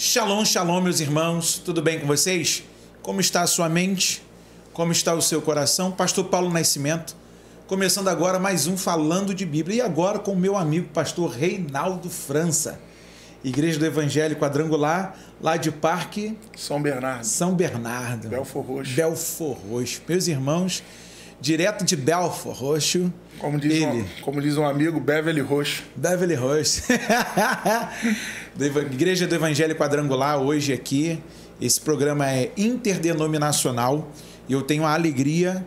Shalom, shalom, meus irmãos, tudo bem com vocês? Como está a sua mente? Como está o seu coração? Pastor Paulo Nascimento, começando agora mais um Falando de Bíblia, e agora com o meu amigo pastor Reinaldo França, Igreja do Evangelho Quadrangular, lá de Parque São Bernardo. Belford Roxo. Meus irmãos, direto de Belford Roxo. Como diz um amigo, Beverly Roxo. Da Igreja do Evangelho Quadrangular, hoje aqui. Esse programa é interdenominacional e eu tenho a alegria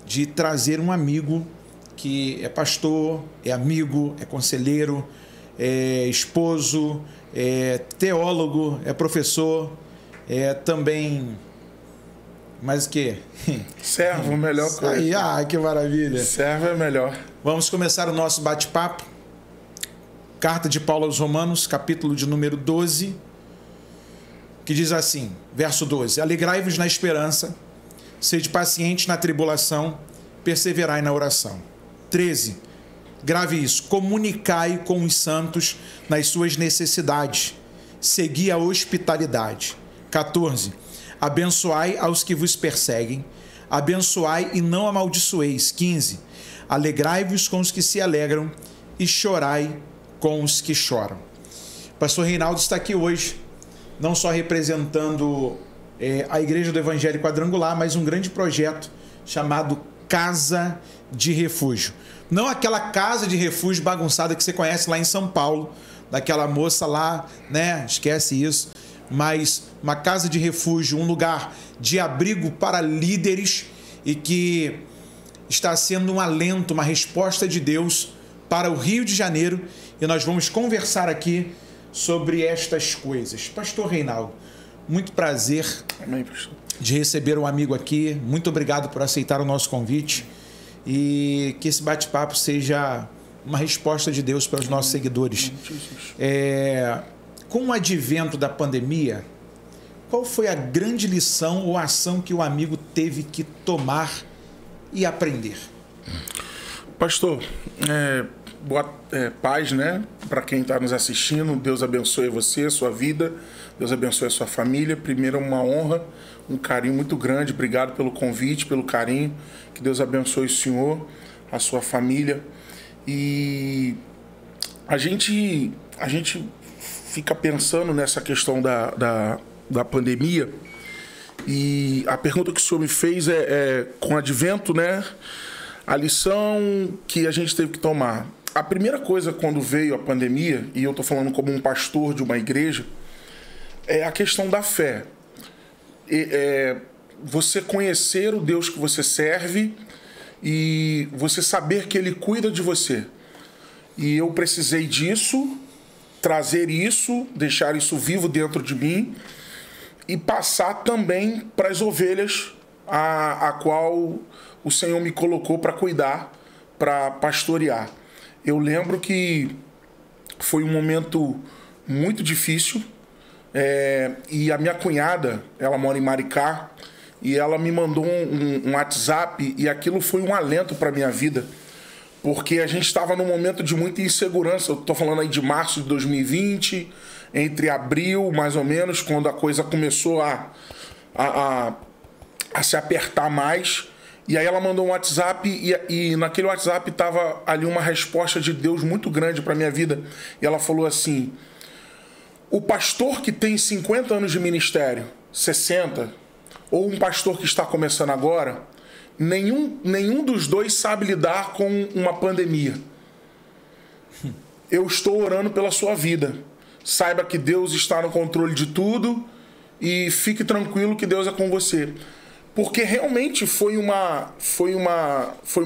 de trazer um amigo que é pastor, é amigo, é conselheiro, é esposo, é teólogo, é professor, é também... Mas o quê? Servo, melhor coisa. Ah, que maravilha. Servo é melhor. Vamos começar o nosso bate-papo. Carta de Paulo aos Romanos, capítulo de número 12, que diz assim, verso 12: Alegrai-vos na esperança, sede pacientes na tribulação, perseverai na oração. 13, grave isso, comunicai com os santos nas suas necessidades, segui a hospitalidade. 14, abençoai aos que vos perseguem, abençoai e não amaldiçoeis. 15, alegrai-vos com os que se alegram e chorai com os que choram. Pastor Reinaldo está aqui hoje, não só representando a Igreja do Evangelho Quadrangular, mas um grande projeto chamado Casa de Refúgio. Não aquela casa de refúgio bagunçada que você conhece lá em São Paulo, daquela moça lá, né? Esquece isso. Mas uma casa de refúgio, um lugar de abrigo para líderes e que está sendo um alento, uma resposta de Deus para o Rio de Janeiro, e nós vamos conversar aqui sobre estas coisas. Pastor Reinaldo, muito prazer. Amém, pastor, de receber um amigo aqui. Muito obrigado por aceitar o nosso convite e que esse bate-papo seja uma resposta de Deus para os nossos seguidores. Com o advento da pandemia, qual foi a grande lição ou ação que o amigo teve que tomar e aprender? Pastor, paz, né? Para quem está nos assistindo, Deus abençoe você, a sua vida, Deus abençoe a sua família. Primeiro, uma honra, um carinho muito grande. Obrigado pelo convite, pelo carinho. Que Deus abençoe o senhor, a sua família. E a gente fica pensando nessa questão da pandemia, e a pergunta que o senhor me fez com o advento, né? A lição que a gente teve que tomar. A primeira coisa quando veio a pandemia, e eu estou falando como um pastor de uma igreja, é a questão da fé. Você conhecer o Deus que você serve e você saber que Ele cuida de você. E eu precisei disso, trazer isso, deixar isso vivo dentro de mim e passar também para as ovelhas a qual o Senhor me colocou para cuidar, para pastorear. Eu lembro que foi um momento muito difícil, e a minha cunhada, ela mora em Maricá, e ela me mandou um WhatsApp, e aquilo foi um alento para a minha vida, porque a gente estava num momento de muita insegurança. Eu estou falando aí de março de 2020, entre abril, mais ou menos, quando a coisa começou a se apertar mais. E aí ela mandou um WhatsApp, e naquele WhatsApp estava ali uma resposta de Deus muito grande para a minha vida. E ela falou assim: o pastor que tem 50 anos de ministério, 60, ou um pastor que está começando agora, nenhum dos dois sabe lidar com uma pandemia. Eu estou orando pela sua vida. Saiba que Deus está no controle de tudo e fique tranquilo que Deus é com você. Porque realmente foi uma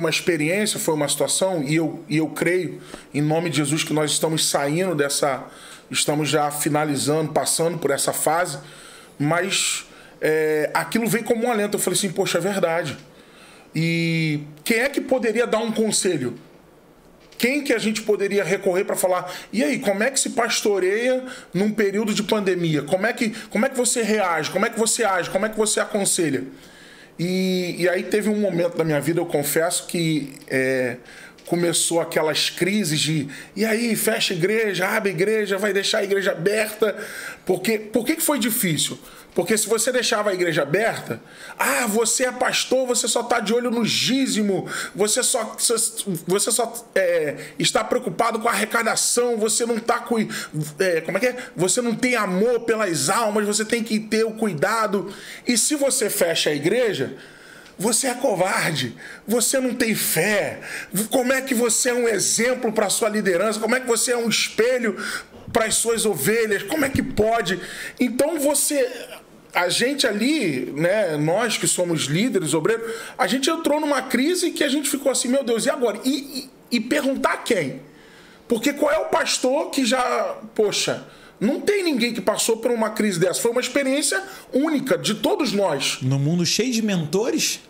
experiência, foi uma situação, e eu creio, em nome de Jesus, que nós estamos saindo estamos já finalizando, passando por essa fase, mas aquilo veio como um alento. Eu falei assim, poxa, é verdade. E quem é que poderia dar um conselho? Quem que a gente poderia recorrer para falar, e aí, como é que se pastoreia num período de pandemia? Como é que você reage? Como é que você age? Como é que você aconselha? E aí teve um momento da minha vida, eu confesso, que começou aquelas crises de e aí, fecha a igreja, abre a igreja, vai deixar a igreja aberta. Por que foi difícil? Porque se você deixava a igreja aberta, você é pastor, você só está de olho no dízimo, você só está preocupado com a arrecadação, você não está com... Você não tem amor pelas almas, você tem que ter o cuidado. E se você fecha a igreja, você é covarde, você não tem fé. Como é que você é um exemplo para a sua liderança? Como é que você é um espelho para as suas ovelhas? Como é que pode? Então a gente ali, né, nós que somos líderes, obreiros, a gente entrou numa crise que a gente ficou assim, meu Deus, e agora? E perguntar quem? Porque qual é o pastor que já, poxa, não tem ninguém que passou por uma crise dessa. Foi uma experiência única de todos nós. No mundo cheio de mentores,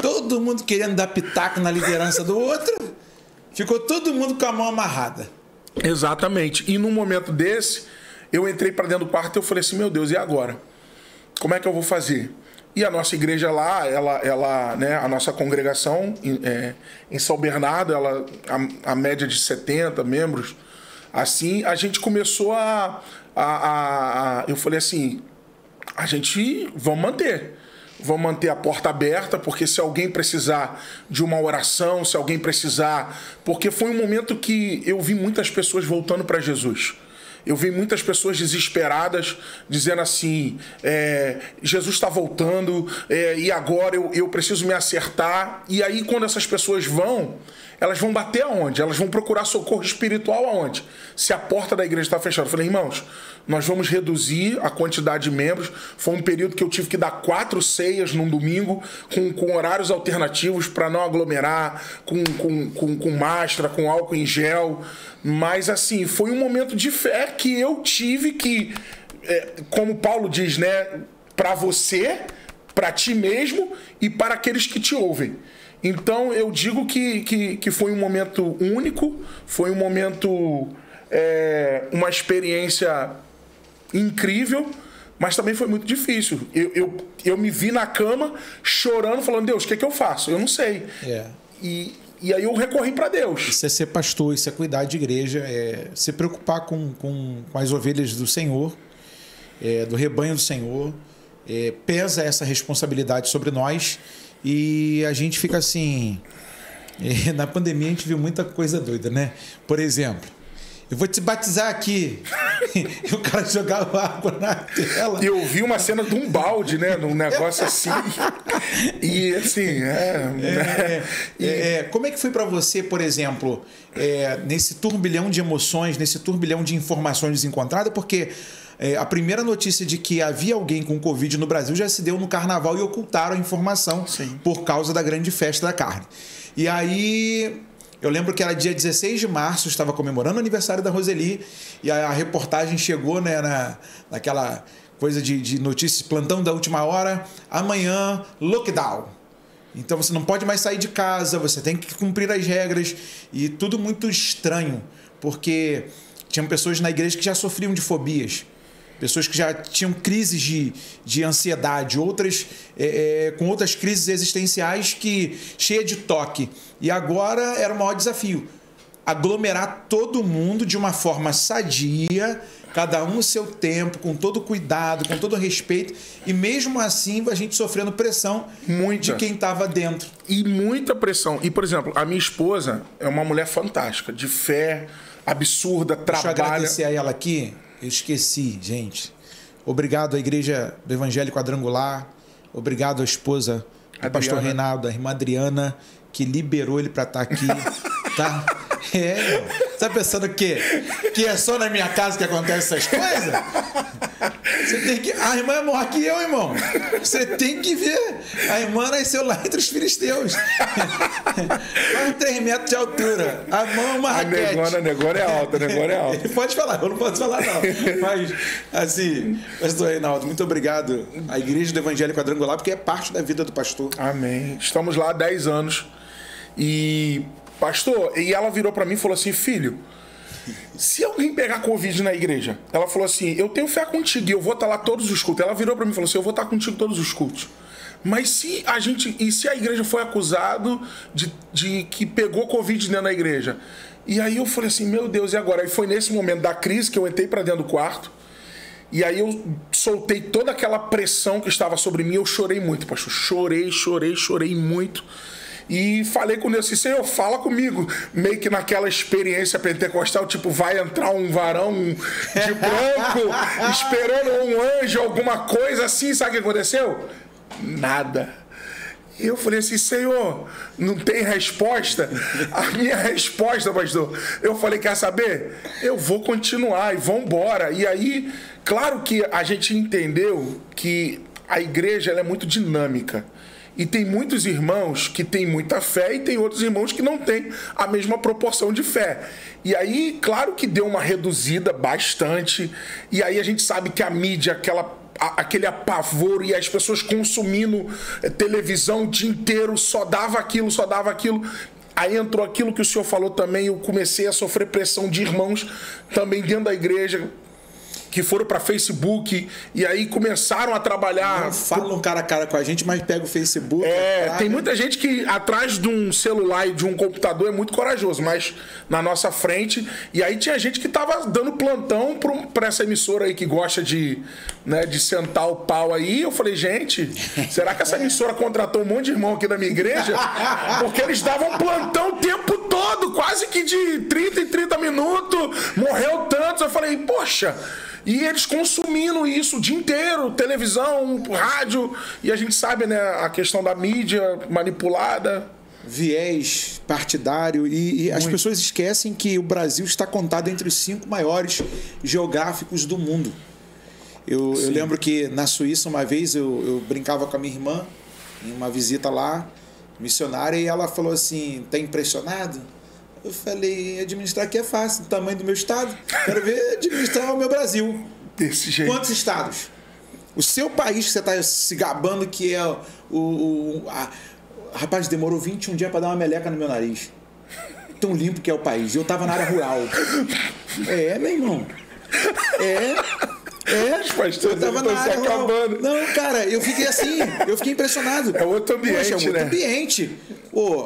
todo mundo querendo dar pitaco na liderança do outro, ficou todo mundo com a mão amarrada. Exatamente. E num momento desse, eu entrei para dentro do quarto e eu falei assim, meu Deus, e agora? Como é que eu vou fazer? E a nossa igreja lá, né, a nossa congregação em São Bernardo, a média de 70 membros, assim, a gente começou eu falei assim, vamos manter a porta aberta, porque se alguém precisar de uma oração, se alguém precisar... Porque foi um momento que eu vi muitas pessoas voltando para Jesus. Eu vi muitas pessoas desesperadas, dizendo assim, Jesus está voltando, e agora eu preciso me acertar. E aí, quando essas pessoas elas vão bater aonde? Elas vão procurar socorro espiritual aonde? Se a porta da igreja está fechada. Eu falei, irmãos, nós vamos reduzir a quantidade de membros. Foi um período que eu tive que dar 4 ceias num domingo, com horários alternativos para não aglomerar, com máscara, com álcool em gel. Mas assim, foi um momento de fé que eu tive que, como Paulo diz, né, para você, para ti mesmo e para aqueles que te ouvem. Então eu digo que foi um momento único, foi um momento, uma experiência incrível, mas também foi muito difícil. Eu me vi na cama chorando, falando, Deus, o que eu faço? Eu não sei. E aí eu recorri para Deus. Isso é ser pastor, isso é cuidar de igreja, é se preocupar com as ovelhas do Senhor, do rebanho do Senhor. Pesa essa responsabilidade sobre nós e a gente fica assim... Na pandemia a gente viu muita coisa doida, né? Por exemplo, eu vou te batizar aqui. E o cara jogava água na tela. E eu vi uma cena de um balde, né? Num negócio assim. E assim... Como é que foi para você, por exemplo, nesse turbilhão de emoções, nesse turbilhão de informações desencontradas? Porque a primeira notícia de que havia alguém com Covid no Brasil já se deu no carnaval e ocultaram a informação. Sim. Por causa da grande festa da carne. E aí... Eu lembro que era dia 16 de março, estava comemorando o aniversário da Roseli, e a reportagem chegou, né, naquela coisa de notícias, plantão da última hora, amanhã, lockdown. Então você não pode mais sair de casa, você tem que cumprir as regras, e tudo muito estranho, porque tinham pessoas na igreja que já sofriam de fobias, pessoas que já tinham crises de ansiedade, outras com outras crises existenciais cheia de toque. E agora era o maior desafio. Aglomerar todo mundo de uma forma sadia, cada um o seu tempo, com todo cuidado, com todo respeito. E mesmo assim a gente sofrendo pressão de quem estava dentro. E muita pressão. E, por exemplo, a minha esposa é uma mulher fantástica, de fé, absurda, trabalha... Deixa eu agradecer a ela aqui. Eu esqueci, gente. Obrigado à Igreja do Evangelho Quadrangular. Obrigado à esposa do pastor Reinaldo, a irmã Adriana, que liberou ele para estar aqui. Tá? Você tá pensando que é só na minha casa que acontecem essas coisas? Você tem que... A irmã é maior que eu, irmão. Você tem que ver. A irmã nasceu lá entre os filisteus. Quase 3 metros de altura. A mão é uma raquete. A negócio é alta, Ele pode falar, eu não posso falar não. Mas, assim, pastor Reinaldo, muito obrigado à Igreja do Evangelho Quadrangular, porque é parte da vida do pastor. Amém. Estamos lá há 10 anos. E, pastor, e ela virou para mim e falou assim, filho... Se alguém pegar Covid na igreja, ela falou assim, eu tenho fé contigo e eu vou estar lá todos os cultos. Ela virou para mim e falou assim, eu vou estar contigo todos os cultos. Mas se a igreja foi acusado de que pegou Covid dentro da igreja? E aí eu falei assim, meu Deus, e agora? E foi nesse momento da crise que eu entrei para dentro do quarto. E aí eu soltei toda aquela pressão que estava sobre mim. Eu chorei muito, pastor. Chorei muito. E falei com Deus assim, Senhor, fala comigo. Meio que naquela experiência pentecostal, tipo, vai entrar um varão de branco, esperando um anjo, alguma coisa assim. Sabe o que aconteceu? Nada. Eu falei assim, Senhor, não tem resposta? A minha resposta, pastor, eu falei, quer saber? Eu vou continuar e vamos embora. E aí, claro que a gente entendeu que a igreja ela é muito dinâmica. E tem muitos irmãos que têm muita fé e tem outros irmãos que não têm a mesma proporção de fé. E aí, claro que deu uma reduzida bastante. E aí a gente sabe que a mídia, aquele apavoro e as pessoas consumindo televisão o dia inteiro, só dava aquilo. Aí entrou aquilo que o senhor falou também, eu comecei a sofrer pressão de irmãos também dentro da igreja, que foram para Facebook e aí começaram a trabalhar. Não falam cara a cara com a gente, mas pega o Facebook. Tem muita gente que atrás de um celular e de um computador é muito corajoso, mas na nossa frente. E aí tinha gente que tava dando plantão para essa emissora aí que gosta de sentar o pau aí. Eu falei, gente, será que essa emissora contratou um monte de irmão aqui da minha igreja? Porque eles davam plantão o tempo todo, quase que de 30 em 30 minutos, morreu tantos. Eu falei, poxa. E eles consumindo isso o dia inteiro, televisão, rádio, e a gente sabe, né, a questão da mídia manipulada. Viés partidário, e as pessoas esquecem que o Brasil está contado entre os 5 maiores geográficos do mundo. Eu lembro que na Suíça, uma vez, eu brincava com a minha irmã, em uma visita lá, missionária, e ela falou assim, tá impressionado? Eu falei, administrar aqui é fácil, o tamanho do meu estado. Quero ver administrar o meu Brasil. Desse jeito. Quantos estados? O seu país que você está se gabando que é Rapaz, demorou 21 dias para dar uma meleca no meu nariz. Tão limpo que é o país. Eu tava na área rural. Meu irmão. Os pastores estão se acabando. Não, cara, eu fiquei assim, eu fiquei impressionado. É outro ambiente, Poxa, outro ambiente.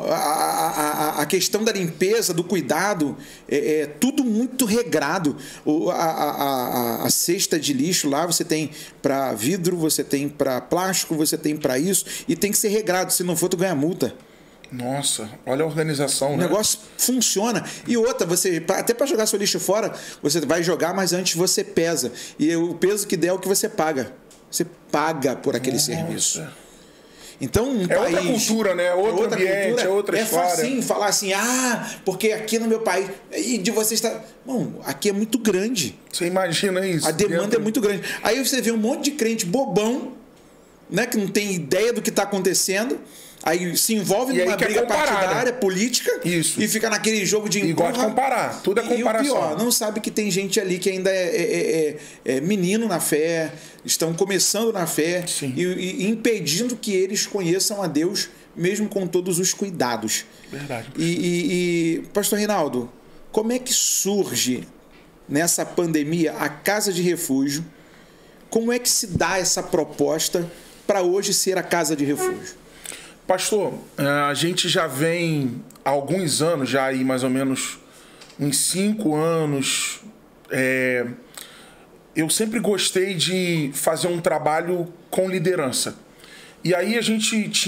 A questão da limpeza, do cuidado, é tudo muito regrado. A cesta de lixo lá, você tem para vidro, você tem para plástico, você tem para isso, e tem que ser regrado, se não for, tu ganha multa. Nossa, olha a organização, O negócio funciona. E outra, até para jogar seu lixo fora, você vai jogar, mas antes você pesa. E o peso que der é o que você paga. Você paga por aquele serviço. Então, país, outra cultura, né? Outro ambiente, cultura, outra história. É fácil falar assim, porque aqui no meu país, e de você está... Bom, aqui é muito grande. Você imagina isso. A demanda é muito grande. Aí você vê um monte de crente bobão, né, que não tem ideia do que está acontecendo, aí se envolve numa briga partidária, política, isso. E fica naquele jogo de empurra. E gosta de comparar, tudo é comparação. E o pior, não sabe que tem gente ali que ainda é menino na fé, estão começando na fé, e impedindo que eles conheçam a Deus, mesmo com todos os cuidados. Verdade. E Pastor Reinaldo, como é que surge nessa pandemia a Casa de Refúgio? Como é que se dá essa proposta para hoje ser a Casa de Refúgio? Pastor, a gente já vem há alguns anos, já aí mais ou menos uns 5 anos, eu sempre gostei de fazer um trabalho com liderança. E aí a gente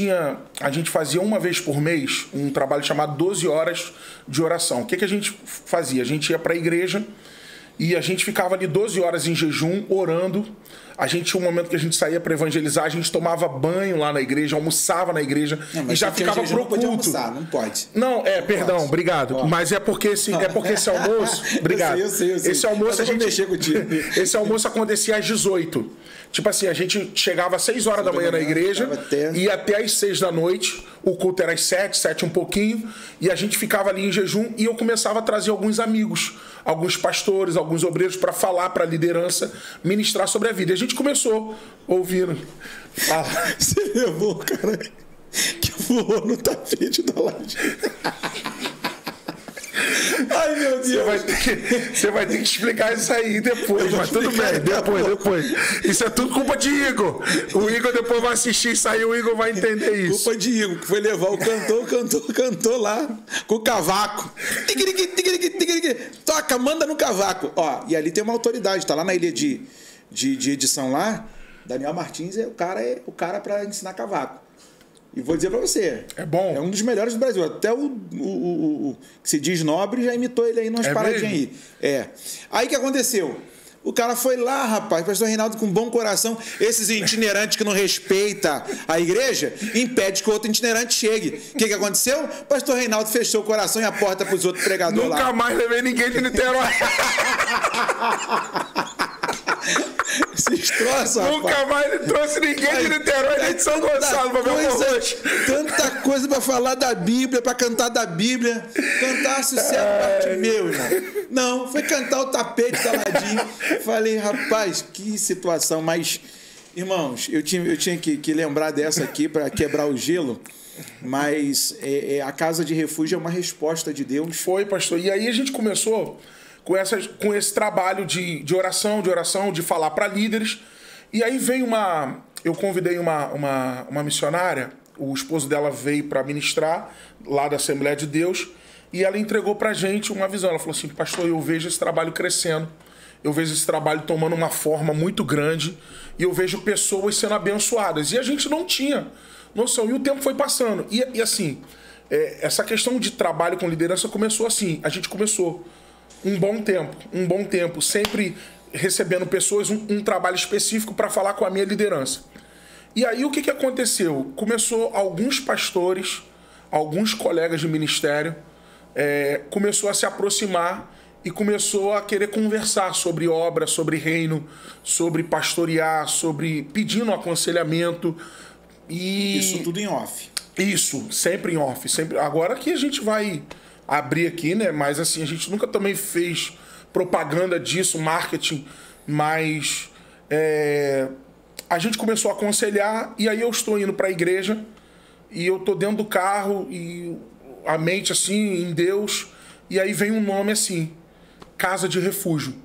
fazia uma vez por mês um trabalho chamado 12 horas de oração. O que a gente fazia? A gente ia para a igreja e a gente ficava ali 12 horas em jejum, orando. A gente tinha um momento que a gente saía para evangelizar, a gente tomava banho lá na igreja, almoçava na igreja e já ficava pro culto. Não pode almoçar, não pode. Não, perdão, pode. Obrigado. Pode. Mas é porque esse almoço... Obrigado. Eu sei. Esse almoço mexer contigo. Esse almoço acontecia às 18. Tipo assim, a gente chegava às 6 horas da manhã na igreja, ia até às 6 da noite, o culto era às 7 um pouquinho, e a gente ficava ali em jejum e eu começava a trazer alguns amigos, alguns pastores, alguns obreiros para falar para a liderança, ministrar sobre a vida. E a gente começou ouvindo. Você levou o cara que voou no tapete da laje. Ai, meu Deus. Você vai ter que explicar isso aí depois, mas tudo bem, depois. Isso é tudo culpa de Igor. O Igor depois vai assistir isso aí, o Igor vai entender isso. Culpa de Igor, que foi levar o cantor lá com o cavaco. Toca, manda no cavaco. Ó, e ali tem uma autoridade, tá lá na ilha de edição lá. Daniel Martins é o cara para ensinar cavaco. E vou dizer pra você. É bom. É um dos melhores do Brasil. Até o que se diz Nobre já imitou ele aí nas paradinhas aí. Aí o que aconteceu? O cara foi lá, rapaz, pastor Reinaldo com bom coração. Esses itinerantes que não respeitam a igreja, impede que o outro itinerante chegue. O que aconteceu? Pastor Reinaldo fechou o coração e a porta pros outros pregadores lá. Nunca mais levei ninguém de Niterói. Esses troços, rapaz. Nunca mais trouxe ninguém de Niterói nem de São Gonçalo pra ver o Tanta coisa pra falar da Bíblia, pra cantar da Bíblia. Cantar sucesso meu, irmão. Não, foi cantar o tapete caladinho. Falei, rapaz, que situação. Mas, irmãos, eu tinha que lembrar dessa aqui pra quebrar o gelo. Mas a casa de refúgio é uma resposta de Deus. Foi, pastor. E aí a gente começou com esse trabalho de oração, de falar para líderes. E aí veio eu convidei uma missionária, o esposo dela veio para ministrar lá da Assembleia de Deus, e ela entregou pra gente uma visão. Ela falou assim, pastor, eu vejo esse trabalho crescendo, eu vejo esse trabalho tomando uma forma muito grande, e eu vejo pessoas sendo abençoadas. E a gente não tinha noção, e o tempo foi passando. E assim, essa questão de trabalho com liderança começou assim, a gente começou um bom tempo, sempre recebendo pessoas, um trabalho específico para falar com a minha liderança. E aí o que aconteceu? Começou alguns pastores, alguns colegas de ministério, começou a se aproximar e começou a querer conversar sobre obra, sobre reino, sobre pastorear, pedindo aconselhamento. Isso tudo em off. Isso, sempre em off. Agora que a gente vai abrir aqui, né? Mas assim, a gente nunca também fez propaganda disso, marketing, mas a gente começou a aconselhar, e aí eu estou indo para a igreja e eu tô dentro do carro e a mente assim em Deus, e aí vem um nome assim, Casa de Refúgio.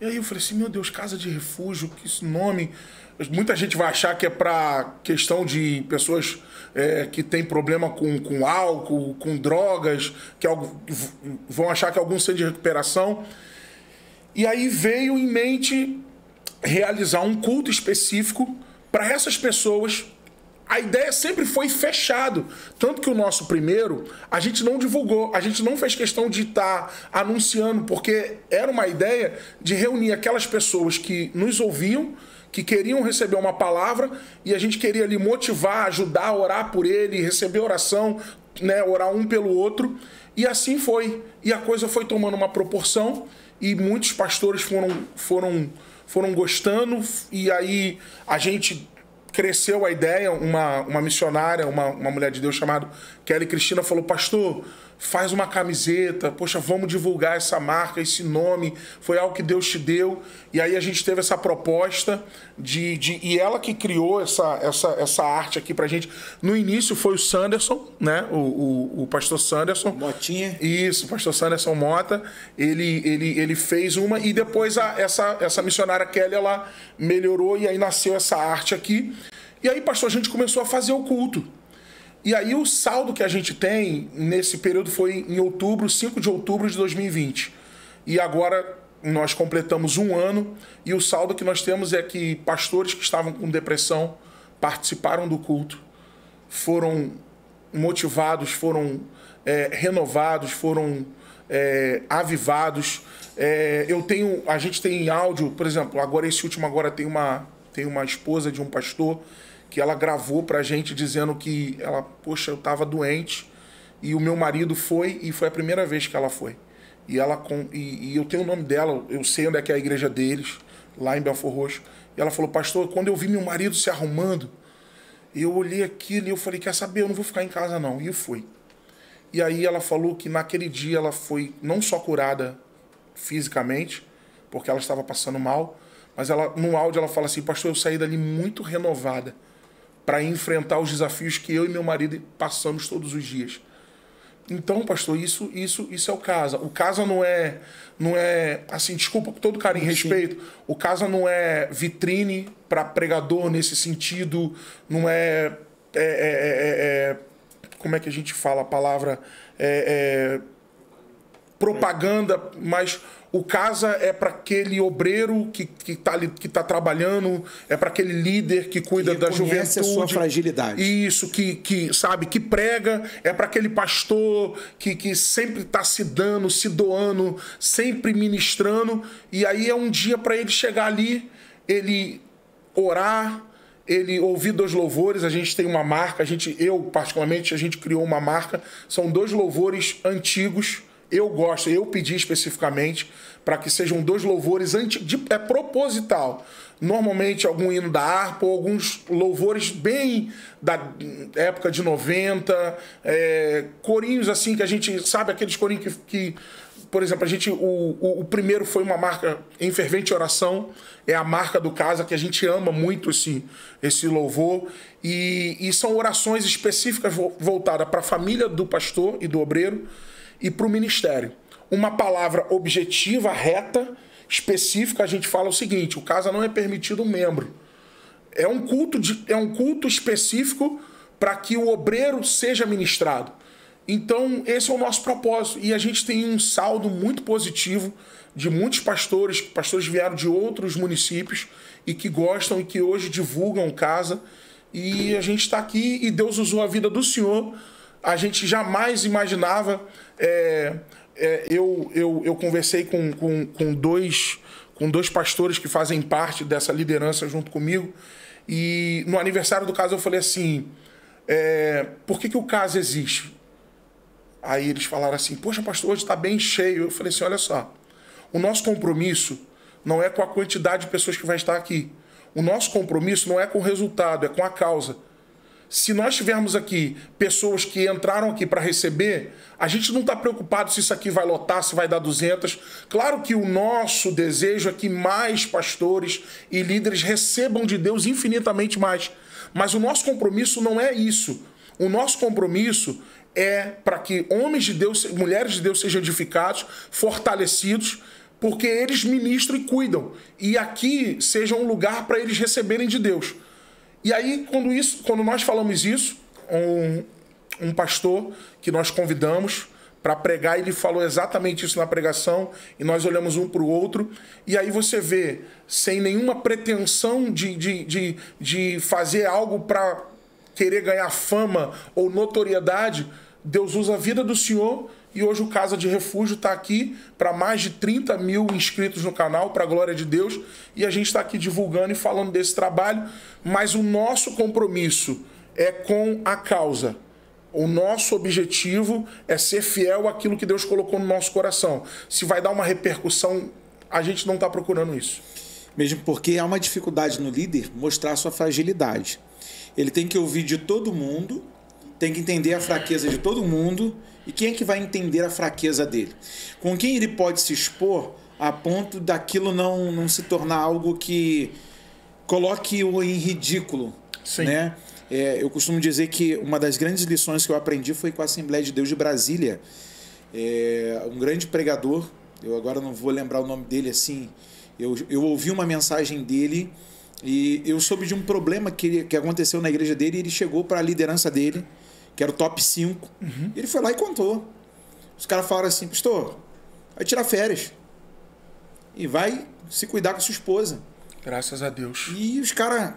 E aí eu falei assim, meu Deus, Casa de Refúgio, que esse nome... Muita gente vai achar que é para questão de pessoas que têm problema com álcool, com drogas, que vão achar que é algum centro de recuperação. E aí veio em mente realizar um culto específico para essas pessoas. A ideia sempre foi fechado. Tanto que o nosso primeiro, a gente não divulgou, a gente não fez questão de estar anunciando, porque era uma ideia de reunir aquelas pessoas que nos ouviam, que queriam receber uma palavra, e a gente queria ali motivar, ajudar, orar por ele, receber oração, né, orar um pelo outro. E assim foi. E a coisa foi tomando uma proporção, e muitos pastores foram gostando, e aí a gente cresceu a ideia. Uma missionária, uma mulher de Deus chamada Kelly Cristina falou, pastor, faz uma camiseta, poxa, vamos divulgar essa marca, esse nome, foi algo que Deus te deu. E aí a gente teve essa proposta e ela que criou essa arte aqui pra gente. No início foi o Sanderson, né? O pastor Sanderson. Motinha. Isso, o pastor Sanderson Mota. Ele fez uma, e depois essa missionária Kelly, ela melhorou, e aí nasceu essa arte aqui. E aí, pastor, a gente começou a fazer o culto. E aí o saldo que a gente tem nesse período foi em outubro, 5 de outubro de 2020. E agora nós completamos um ano, e o saldo que nós temos é que pastores que estavam com depressão participaram do culto, foram motivados, foram renovados, foram avivados. A gente tem áudio, por exemplo, agora esse último tem uma esposa de um pastor que ela gravou pra gente dizendo que poxa, eu tava doente e o meu marido foi, e foi a primeira vez que ela foi. E eu tenho o nome dela, eu sei onde é que é a igreja deles, lá em Belfor Roxo. E ela falou, pastor, quando eu vi meu marido se arrumando, eu olhei aquilo e eu falei, quer saber, eu não vou ficar em casa não. E eu fui. E aí ela falou que naquele dia ela foi não só curada fisicamente, porque ela estava passando mal, mas no áudio ela fala assim, pastor, eu saí dali muito renovada para enfrentar os desafios que eu e meu marido passamos todos os dias. Então, pastor, isso é o casa. O casa não é assim, desculpa com todo carinho e respeito, o casa não é vitrine para pregador nesse sentido, não como é que a gente fala a palavra? Propaganda, mas o casa é para aquele obreiro que tá trabalhando, é para aquele líder que cuida da juventude. A sua fragilidade. Isso, que sabe, que prega, é para aquele pastor que sempre está se dando, se doando, sempre ministrando. E aí é um dia para ele chegar ali, ele orar, ele ouvir 2 louvores. A gente tem uma marca, eu particularmente, a gente criou uma marca, são 2 louvores antigos. Eu gosto, eu pedi especificamente para que sejam 2 louvores antigos, é proposital. Normalmente algum hino da harpa ou alguns louvores bem da época de 90, corinhos assim que a gente sabe, aqueles corinhos que por exemplo, o primeiro foi uma marca em fervente oração, é a marca do casa, que a gente ama muito esse louvor, e são orações específicas voltadas para a família do pastor e do obreiro, e para o ministério. Uma palavra objetiva, reta, específica, a gente fala o seguinte: o casa não é permitido um membro. É um culto específico para que o obreiro seja ministrado. Então, esse é o nosso propósito. E a gente tem um saldo muito positivo de muitos pastores vieram de outros municípios e que gostam e que hoje divulgam o casa. E a gente está aqui e Deus usou a vida do Senhor. A gente jamais imaginava. Eu conversei com dois pastores que fazem parte dessa liderança junto comigo. E no aniversário do casa eu falei assim: por que o casa existe? Aí eles falaram assim: poxa, pastor, hoje está bem cheio. Eu falei assim: olha só, o nosso compromisso não é com a quantidade de pessoas que vai estar aqui. O nosso compromisso não é com o resultado, é com a causa. Se nós tivermos aqui pessoas que entraram aqui para receber, a gente não está preocupado se isso aqui vai lotar, se vai dar 200. Claro que o nosso desejo é que mais pastores e líderes recebam de Deus infinitamente mais. Mas o nosso compromisso não é isso. O nosso compromisso é para que homens de Deus, mulheres de Deus sejam edificados, fortalecidos, porque eles ministram e cuidam. E aqui seja um lugar para eles receberem de Deus. E aí, quando nós falamos isso, um pastor que nós convidamos para pregar, ele falou exatamente isso na pregação, e nós olhamos um para o outro, e aí você vê, sem nenhuma pretensão de fazer algo para querer ganhar fama ou notoriedade, Deus usa a vida do Senhor, e hoje o Casa de Refúgio está aqui para mais de 30 mil inscritos no canal, para a glória de Deus, e a gente está aqui divulgando e falando desse trabalho, mas o nosso compromisso é com a causa. O nosso objetivo é ser fiel àquilo que Deus colocou no nosso coração. Se vai dar uma repercussão, a gente não está procurando isso. Mesmo porque há uma dificuldade no líder mostrar a sua fragilidade. Ele tem que ouvir de todo mundo, tem que entender a fraqueza de todo mundo. E quem é que vai entender a fraqueza dele? Com quem ele pode se expor a ponto daquilo não se tornar algo que coloque-o em ridículo? Sim. Né? Eu costumo dizer que uma das grandes lições que eu aprendi foi com a Assembleia de Deus de Brasília. Um grande pregador, eu agora não vou lembrar o nome dele assim, eu ouvi uma mensagem dele e eu soube de um problema que aconteceu na igreja dele, e ele chegou para a liderança dele, que era o top 5. Ele foi lá e contou. Os caras falaram assim: pastor, vai tirar férias e vai se cuidar com a sua esposa. Graças a Deus. E os caras,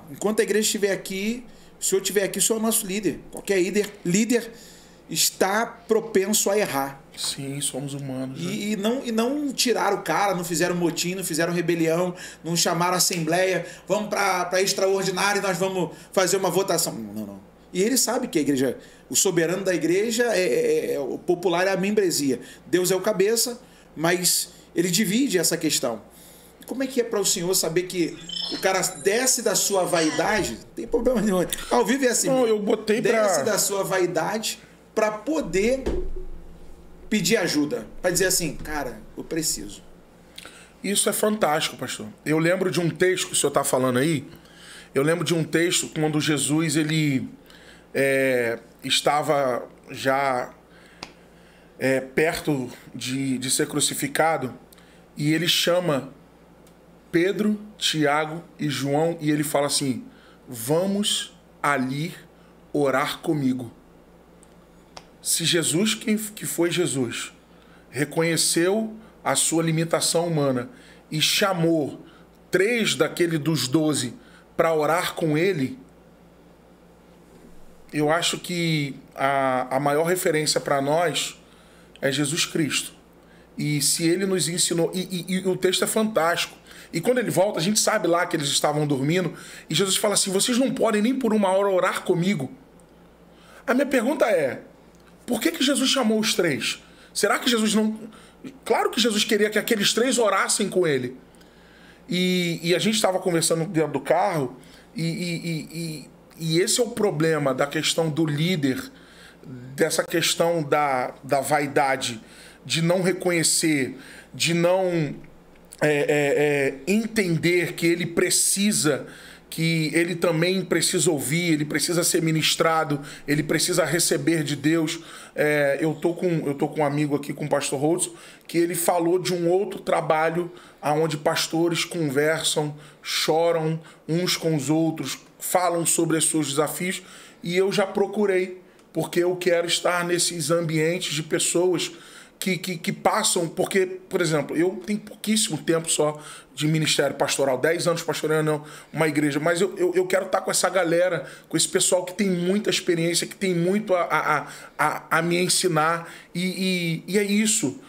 enquanto a igreja estiver aqui, o senhor estiver aqui, o senhor é o nosso líder. Qualquer líder está propenso a errar. Sim, somos humanos. E não tiraram o cara, não fizeram motim, não fizeram rebelião, não chamaram a assembleia, vamos para extraordinário e nós vamos fazer uma votação. Não. E ele sabe que a igreja, o soberano da igreja o popular é a membresia. Deus é o cabeça, mas ele divide essa questão. Como é que é para o senhor saber que o cara desce da sua vaidade? Não tem problema nenhum. Ao vivo é assim. Não, eu botei desce da sua vaidade para poder pedir ajuda. Para dizer assim: cara, eu preciso. Isso é fantástico, pastor. Eu lembro de um texto que o senhor está falando aí. Eu lembro de um texto quando Jesus ele estava já perto de ser crucificado, e ele chama Pedro, Tiago e João, e ele fala assim: vamos ali orar comigo. Se Jesus, que foi Jesus, reconheceu a sua limitação humana e chamou 3 dos 12 para orar com ele, eu acho que a maior referência para nós é Jesus Cristo. E se ele nos ensinou... E o texto é fantástico. E quando ele volta, a gente sabe lá que eles estavam dormindo, e Jesus fala assim: vocês não podem nem por uma hora orar comigo. A minha pergunta é: por que Jesus chamou os 3? Será que Jesus não... Claro que Jesus queria que aqueles 3 orassem com ele. E a gente estava conversando dentro do carro, e esse é o problema da questão do líder, dessa questão da vaidade, de não reconhecer, de não entender que ele precisa, que ele também precisa ouvir, ele precisa ser ministrado, ele precisa receber de Deus. Eu tô com um amigo aqui, com o pastor Holtz, que ele falou de um outro trabalho onde pastores conversam, choram uns com os outros, falam sobre os seus desafios, e eu já procurei, porque eu quero estar nesses ambientes de pessoas que passam, porque, por exemplo, eu tenho pouquíssimo tempo só de ministério pastoral, 10 anos pastoreando uma igreja, mas eu quero estar com essa galera, com esse pessoal que tem muita experiência, que tem muito a me ensinar, e é isso.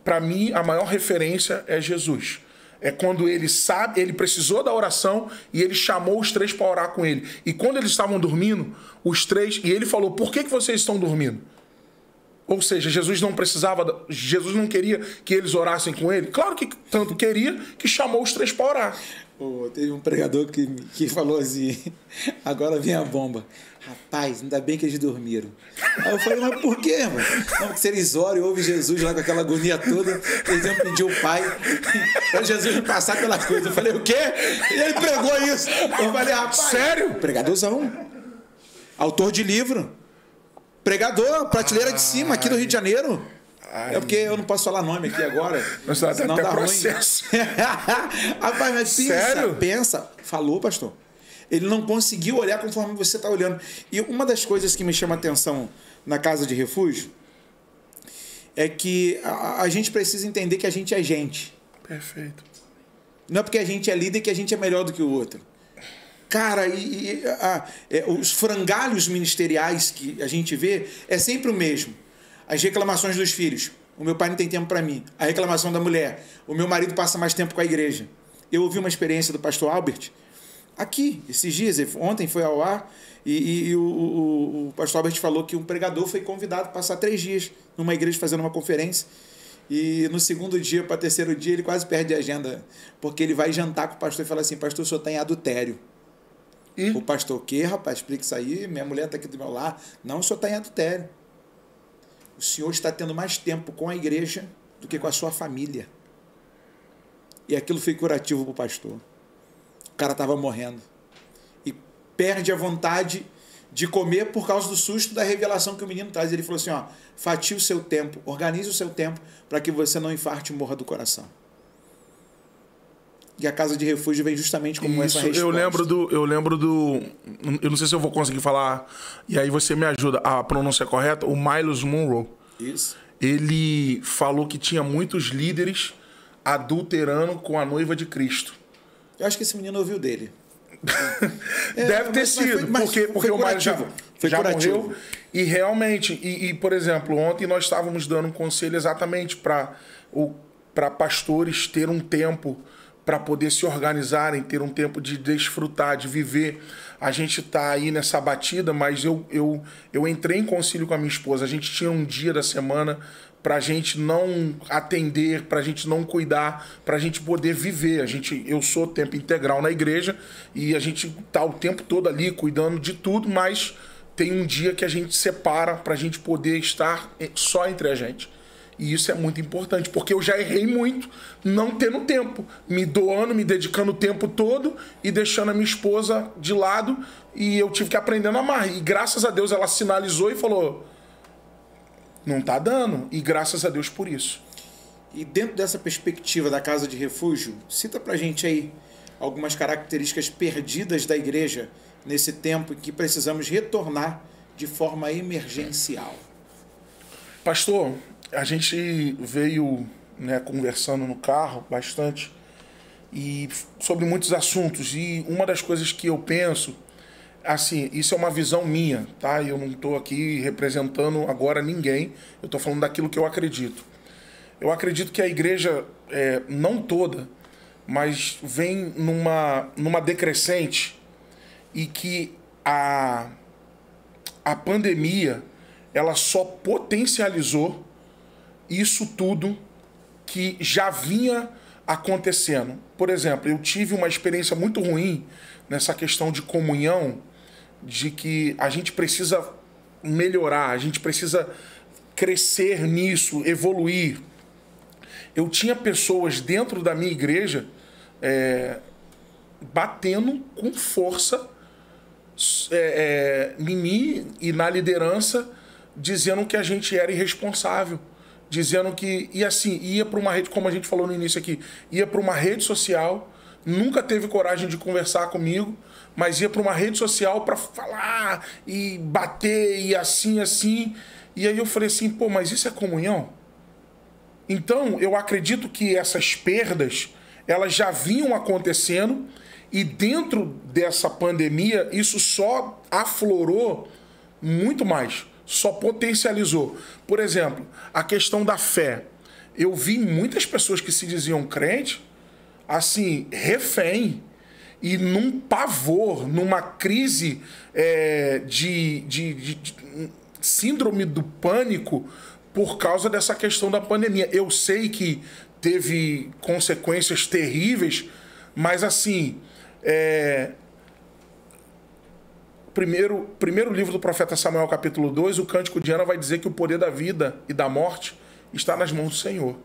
Para mim, a maior referência é Jesus. É quando ele sabe, ele precisou da oração e ele chamou os 3 para orar com ele. E quando eles estavam dormindo, os 3, e ele falou: por que vocês estão dormindo? Ou seja, Jesus não queria que eles orassem com ele. Claro que tanto queria que chamou os 3 para orar. Teve um pregador que falou assim: agora vem a bomba. Rapaz, ainda bem que eles dormiram. Aí eu falei: mas por quê, mano? Não, porque se eles oram e ouvem Jesus lá com aquela agonia toda, eles iam pedir o Pai para Jesus não passar pela coisa. Eu falei: o quê? E ele pregou isso. Eu falei: rapaz, sério? Pregadorzão. Autor de livro. Pregador, prateleira de cima, aqui do Rio de Janeiro. É porque eu não posso falar nome aqui agora. Mas senão dá processo. Rapaz, mas sério? Pensa. Falou, pastor. Ele não conseguiu olhar conforme você está olhando. E uma das coisas que me chama a atenção na casa de refúgio é que a gente precisa entender que a gente é gente. Perfeito. Não é porque a gente é líder que a gente é melhor do que o outro. Cara, os frangalhos ministeriais que a gente vê é sempre o mesmo. As reclamações dos filhos: o meu pai não tem tempo para mim. A reclamação da mulher: o meu marido passa mais tempo com a igreja. Eu ouvi uma experiência do pastor Albert aqui, esses dias, ontem foi ao ar, e o pastor Albert falou que um pregador foi convidado a passar 3 dias numa igreja fazendo uma conferência, e no segundo dia para o terceiro dia ele quase perde a agenda, porque ele vai jantar com o pastor e fala assim: pastor, o senhor está em adultério. O pastor: o quê, rapaz? Explica isso aí, minha mulher está aqui do meu lado. Não, o senhor está em adultério. O senhor está tendo mais tempo com a igreja do que com a sua família. E aquilo foi curativo para o pastor. O cara estava morrendo. E perde a vontade de comer por causa do susto da revelação que o menino traz. Ele falou assim: fatie o seu tempo, organize o seu tempo para que você não infarte e morra do coração. E a casa de refúgio vem justamente como essa resposta. Eu lembro do... Eu não sei se eu vou conseguir falar, e aí você me ajuda. A pronúncia correta? O Myles Munroe. Isso. Ele falou que tinha muitos líderes adulterando com a noiva de Cristo. Eu acho que esse menino ouviu dele. Deve ter sido, porque o Myles já morreu. E realmente, por exemplo, ontem nós estávamos dando um conselho exatamente para pastores ter um tempo para poder se organizarem, ter um tempo de desfrutar, de viver. A gente está aí nessa batida, mas eu entrei em concílio com a minha esposa. A gente tinha um dia da semana para a gente não atender, para a gente não cuidar, para a gente poder viver. Eu sou tempo integral na igreja e a gente está o tempo todo ali cuidando de tudo, mas tem um dia que a gente separa para a gente poder estar só entre a gente. E isso é muito importante, porque eu já errei muito não tendo tempo, me doando, me dedicando o tempo todo e deixando a minha esposa de lado, e eu tive que aprender a amar. E graças a Deus ela sinalizou e falou: Não está dando. E graças a Deus por isso. E dentro dessa perspectiva da casa de refúgio, cita pra gente aí algumas características perdidas da igreja nesse tempo em que precisamos retornar de forma emergencial. Pastor, a gente veio, né, conversando no carro bastante e sobre muitos assuntos. E uma das coisas que eu penso, assim, isso é uma visão minha, tá? Eu não estou aqui representando agora ninguém. Eu estou falando daquilo que eu acredito. Eu acredito que a igreja, não toda, mas vem numa decrescente e que a pandemia ela só potencializou isso tudo que já vinha acontecendo. Por exemplo, eu tive uma experiência muito ruim nessa questão de comunhão, de que a gente precisa melhorar, a gente precisa crescer nisso, evoluir. Eu tinha pessoas dentro da minha igreja batendo com força em mim e na liderança, dizendo que a gente era irresponsável, dizendo que, e assim, ia para uma rede, como a gente falou no início aqui, ia para uma rede social, nunca teve coragem de conversar comigo, mas ia para uma rede social para falar e bater e assim, assim. E aí eu falei assim, pô, mas isso é comunhão? Então, eu acredito que essas perdas, elas já vinham acontecendo e dentro dessa pandemia, isso só aflorou muito mais, só potencializou. Por exemplo, a questão da fé. Eu vi muitas pessoas que se diziam crente, assim, refém, e num pavor, numa crise de síndrome do pânico, por causa dessa questão da pandemia. Eu sei que teve consequências terríveis, mas assim, primeiro livro do profeta Samuel, capítulo 2, o Cântico de Ana vai dizer que o poder da vida e da morte está nas mãos do Senhor.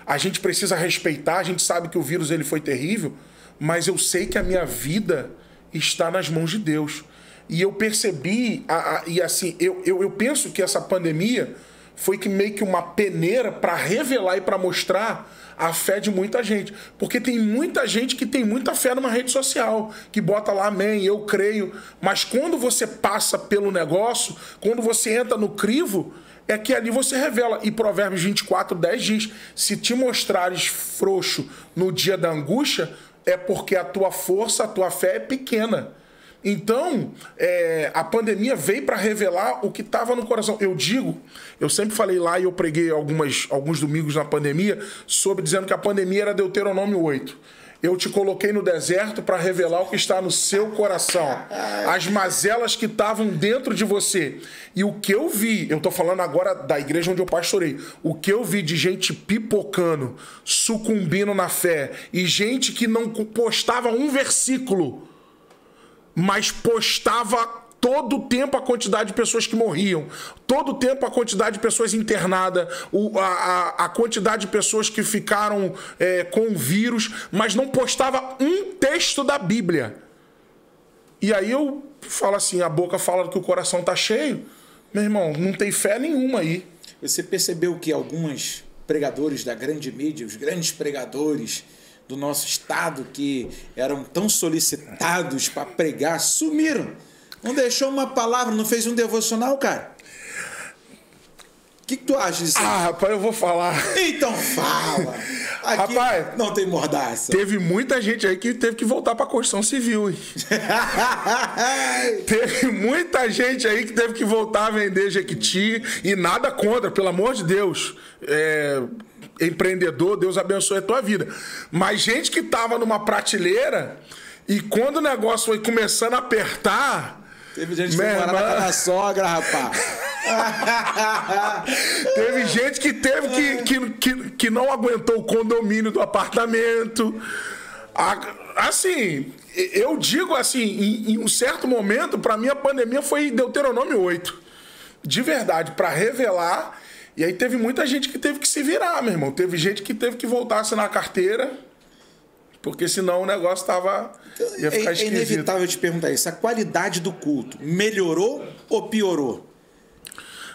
A gente precisa respeitar, a gente sabe que o vírus ele foi terrível, mas eu sei que a minha vida está nas mãos de Deus. E eu percebi, e assim, eu penso que essa pandemia foi que meio que uma peneira para revelar e para mostrar a fé de muita gente. Porque tem muita gente que tem muita fé numa rede social, que bota lá, amém, eu creio. Mas quando você passa pelo negócio, quando você entra no crivo, é que ali você revela. E Provérbios 24:10 diz, se te mostrares frouxo no dia da angústia, é porque a tua força, a tua fé é pequena. Então, a pandemia veio para revelar o que estava no coração. Eu sempre falei lá e eu preguei alguns domingos na pandemia dizendo que a pandemia era Deuteronômio 8. Eu te coloquei no deserto para revelar o que está no seu coração. As mazelas que estavam dentro de você. E o que eu vi, eu estou falando agora da igreja onde eu pastorei, o que eu vi de gente pipocando, sucumbindo na fé, e gente que não postava um versículo, mas postava todo o tempo a quantidade de pessoas que morriam, todo o tempo a quantidade de pessoas internadas, a quantidade de pessoas que ficaram com o vírus, mas não postava um texto da Bíblia. E aí eu falo assim, a boca fala que o coração está cheio. Meu irmão, não tem fé nenhuma aí. Você percebeu que alguns pregadores da grande mídia, os grandes pregadores do nosso estado, que eram tão solicitados para pregar, sumiram. Não deixou uma palavra, não fez um devocional, cara. O que tu acha disso? Rapaz, eu vou falar. Então fala. Aqui rapaz, não tem mordaça. Teve muita gente aí que teve que voltar para a construção civil. Teve muita gente aí que teve que voltar a vender Jequiti, e nada contra, pelo amor de Deus. Empreendedor, Deus abençoe a tua vida. Mas gente que tava numa prateleira e quando o negócio foi começando a apertar... Teve gente que foi morar na casa da sogra, rapaz. Teve gente que teve que não aguentou o condomínio do apartamento. Assim, eu digo assim, em um certo momento, para mim a pandemia foi Deuteronômio 8. De verdade, para revelar. E aí teve muita gente que teve que se virar, meu irmão. Teve gente que teve que voltar a assinar a carteira, porque senão o negócio ia ficar esquisito. É inevitável te perguntar isso. A qualidade do culto melhorou ou piorou?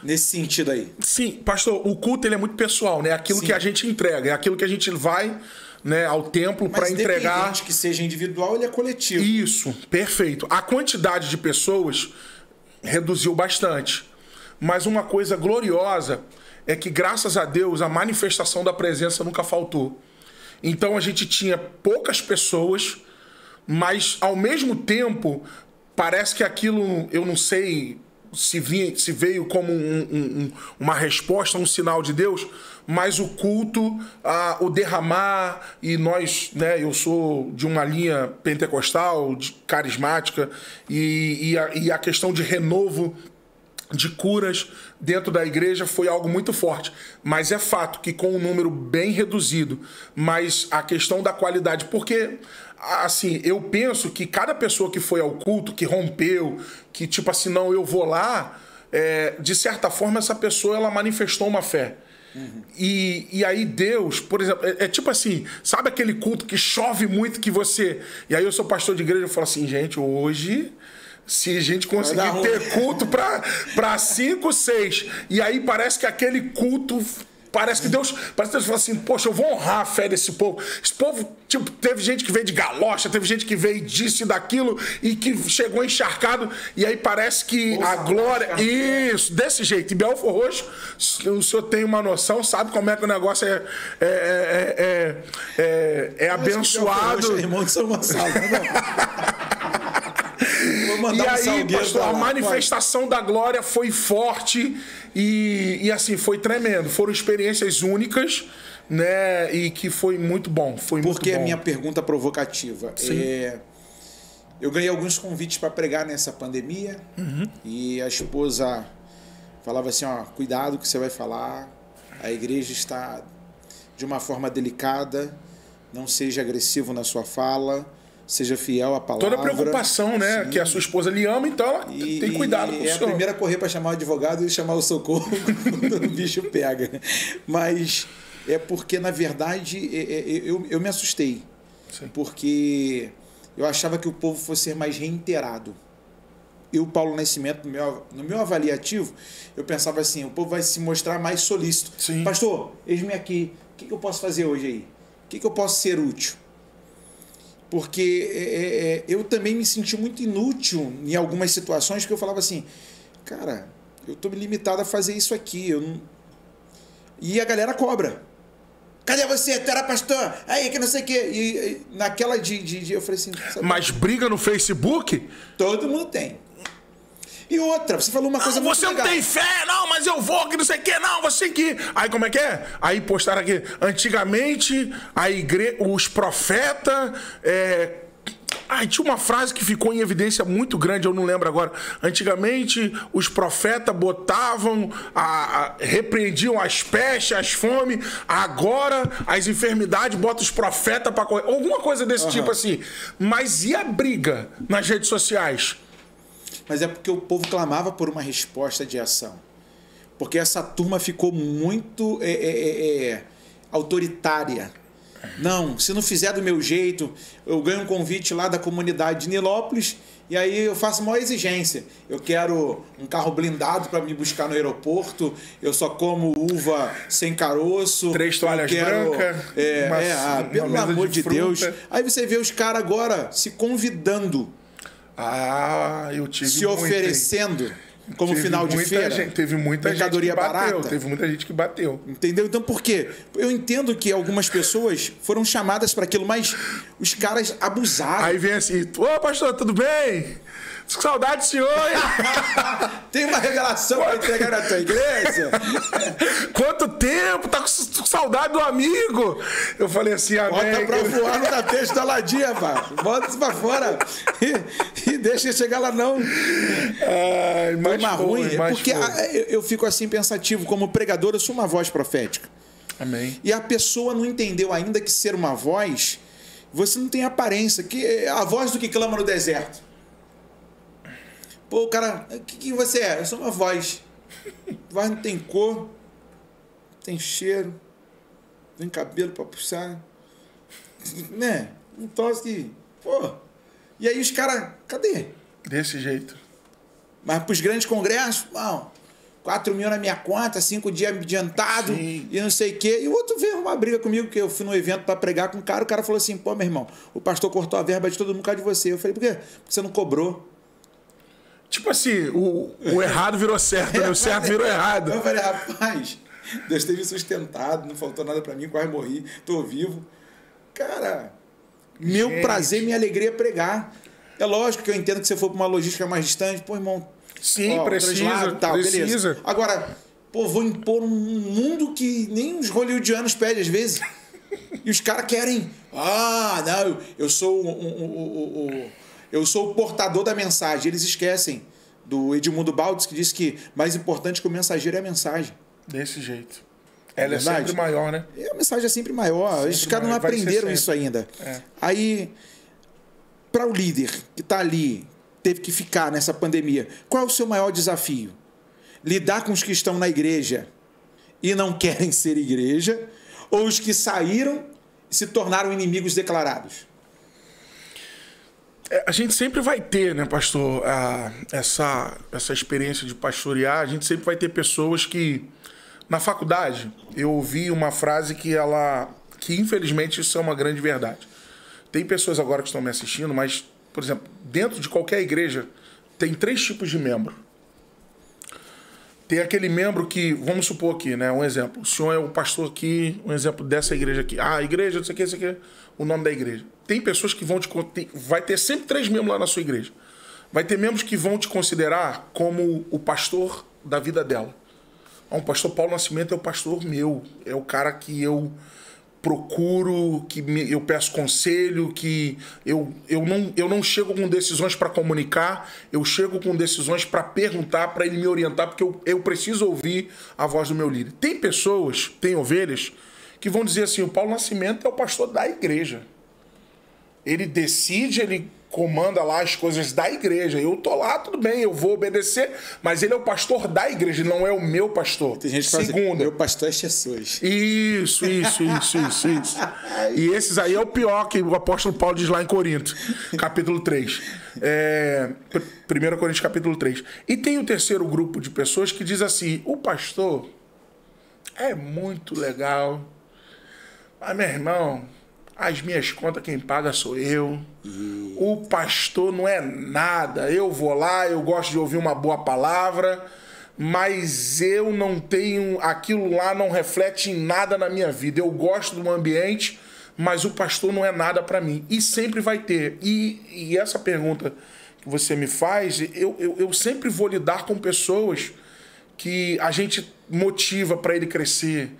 nesse sentido aí. Sim, pastor, o culto ele é muito pessoal, né? Aquilo que a gente entrega, é aquilo que a gente vai, né, ao templo para entregar. Independente que seja individual, ele é coletivo. Isso, perfeito. A quantidade de pessoas reduziu bastante. Mas uma coisa gloriosa é que, graças a Deus, a manifestação da presença nunca faltou. Então a gente tinha poucas pessoas, mas ao mesmo tempo parece que aquilo, eu não sei se veio como uma resposta, um sinal de Deus, mas o culto, o derramar, e nós, né, eu sou de uma linha pentecostal, carismática, e a questão de renovo de curas dentro da igreja foi algo muito forte. Mas é fato que com um número bem reduzido, mas a questão da qualidade, porque assim, eu penso que cada pessoa que foi ao culto, que rompeu, que tipo assim, não, eu vou lá, de certa forma essa pessoa ela manifestou uma fé. Uhum. E aí Deus, por exemplo, é tipo assim, sabe aquele culto que chove muito que você... E aí eu sou pastor de igreja, eu falo assim, gente, hoje... Se a gente conseguir ter culto para 5, 6, e aí parece que aquele culto, parece que Deus fala assim, poxa, eu vou honrar a fé desse povo. Esse povo, tipo, teve gente que veio de galocha, teve gente que veio disso e daquilo, e que chegou encharcado, e aí parece que a glória... Isso, desse jeito. Em Belfor Roxo, o senhor tem uma noção, sabe como é que o negócio é abençoado. É irmão de São Gonçalo, E aí, pastor, a manifestação da glória foi forte e assim, foi tremendo. Foram experiências únicas, né? E que foi muito bom. Porque a minha pergunta provocativa eu ganhei alguns convites para pregar nessa pandemia, e a esposa falava assim, ó, cuidado que você vai falar, a igreja está de uma forma delicada, não seja agressivo na sua fala, seja fiel à palavra. Toda preocupação, né? Sim. Que a sua esposa lhe ama, então ela tem cuidado com o senhor. É a primeira a correr para chamar o advogado e chamar o socorro quando o bicho pega. Mas é porque, na verdade, eu me assustei. Sim. Porque eu achava que o povo fosse ser mais reiterado. Eu, Paulo Nascimento, no meu avaliativo, eu pensava assim, o povo vai se mostrar mais solícito. Sim. Pastor, eis-me aqui. O que eu posso fazer hoje aí? O que eu posso ser útil? Porque eu também me senti muito inútil em algumas situações, porque eu falava assim, cara, eu estou limitado a fazer isso aqui. E a galera cobra. Cadê você? Tu era pastor? Aí, que não sei o quê. E naquela eu falei assim... Mas briga no Facebook? Todo mundo tem. E outra, você falou uma coisa muito legal. Você não tem fé, não, mas eu vou, que não sei o que, não, você que... Aí como é que é? Aí postaram aqui, antigamente, os profetas... tinha uma frase que ficou em evidência muito grande, eu não lembro agora. Antigamente, os profetas botavam, repreendiam as pestes, as fomes. Agora, as enfermidades botam os profetas para correr. Alguma coisa desse tipo assim. Mas e a briga nas redes sociais? Mas é porque o povo clamava por uma resposta de ação. Porque essa turma ficou muito autoritária. Não, se não fizer do meu jeito, eu ganho um convite lá da comunidade de Nilópolis e aí eu faço uma exigência. Eu quero um carro blindado para me buscar no aeroporto, eu só como uva sem caroço. 3 toalhas brancas. Pelo amor de Deus. Aí você vê os caras agora se convidando. Eu tive se oferecendo como final de feira. Teve muita mercadoria gente que bateu, barata. Teve muita gente que bateu. Entendeu? Então por quê? Eu entendo que algumas pessoas foram chamadas para aquilo, mas os caras abusaram. Aí vem assim, ô pastor, tudo bem? Que saudade do senhor, hein? Tem uma revelação para entregar na tua igreja? Quanto tempo? Tá com saudade do amigo? Eu falei assim, amém. Bota pra voar no tapete da ladinha, pá. Bota isso pra fora. E deixa chegar lá, não. Ruim. Porque eu fico assim pensativo. Como pregador, eu sou uma voz profética. Amém. E a pessoa não entendeu ainda que ser uma voz, você não tem aparência. Que a voz do que clama no deserto. Pô, o cara, o que você é? Eu sou uma voz. Voz não tem cor, não tem cheiro, não tem cabelo pra puxar. Né? Um troço que... Pô. E aí os caras, cadê? Desse jeito. Mas pros grandes congressos, não. 4 mil na minha conta, 5 dias adiantado, Sim. e não sei o quê. E o outro veio uma briga comigo, que eu fui num evento para pregar com o cara falou assim, pô, meu irmão, o pastor cortou a verba de todo mundo por causa de você. Eu falei, por quê? Porque você não cobrou. Tipo assim, o errado virou certo, né? O certo virou errado. Eu falei, rapaz, Deus teve sustentado, não faltou nada para mim, quase morri, tô vivo. Cara, meu prazer, minha alegria é pregar. É lógico que eu entendo que você for para uma logística mais distante, pô, irmão, Sim, precisa. Tal, beleza. Agora, pô, vou impor um mundo que nem os hollywoodianos pedem às vezes. E os caras querem, não, eu sou eu sou o portador da mensagem. Eles esquecem do Edmundo Baldes, que disse que mais importante que o mensageiro é a mensagem. Desse jeito. Ela é sempre maior, né? A mensagem é sempre maior. Sempre os caras não aprenderam isso ainda. Aí, para o líder que está ali, teve que ficar nessa pandemia, qual é o seu maior desafio? Lidar com os que estão na igreja e não querem ser igreja, ou os que saíram e se tornaram inimigos declarados? A gente sempre vai ter, né, pastor, essa experiência de pastorear. A gente sempre vai ter pessoas que, na faculdade, eu ouvi uma frase que infelizmente isso é uma grande verdade. Tem pessoas agora que estão me assistindo, mas, por exemplo, dentro de qualquer igreja tem 3 tipos de membro. Tem aquele membro que, vamos supor aqui, né, um exemplo, o senhor é o pastor aqui, um exemplo dessa igreja aqui. A igreja, não sei o que, o nome da igreja. Tem pessoas que vai ter sempre 3 membros lá na sua igreja. Vai ter membros que vão te considerar como o pastor da vida dela. O pastor Paulo Nascimento é o pastor meu, é o cara que eu procuro, eu peço conselho, que eu não chego com decisões para comunicar, eu chego com decisões para perguntar, para ele me orientar, porque eu preciso ouvir a voz do meu líder. Tem pessoas, tem ovelhas, que vão dizer assim, o Paulo Nascimento é o pastor da igreja. Ele decide, ele comanda lá as coisas da igreja. Eu tô lá, tudo bem, eu vou obedecer, mas ele é o pastor da igreja, ele não é o meu pastor. Tem gente que fala assim, meu pastor é Jesus. Isso. E esses aí é o pior que o apóstolo Paulo diz lá em Corinto, capítulo 3. 1 Coríntios, capítulo 3. E tem o terceiro grupo de pessoas que diz assim, o pastor é muito legal, mas, meu irmão, as minhas contas quem paga sou eu. O pastor não é nada. Eu vou lá, eu gosto de ouvir uma boa palavra, mas eu não tenho... Aquilo lá não reflete em nada na minha vida. Eu gosto do ambiente, mas o pastor não é nada para mim. E sempre vai ter. E essa pergunta que você me faz, eu sempre vou lidar com pessoas que a gente motiva para ele crescer,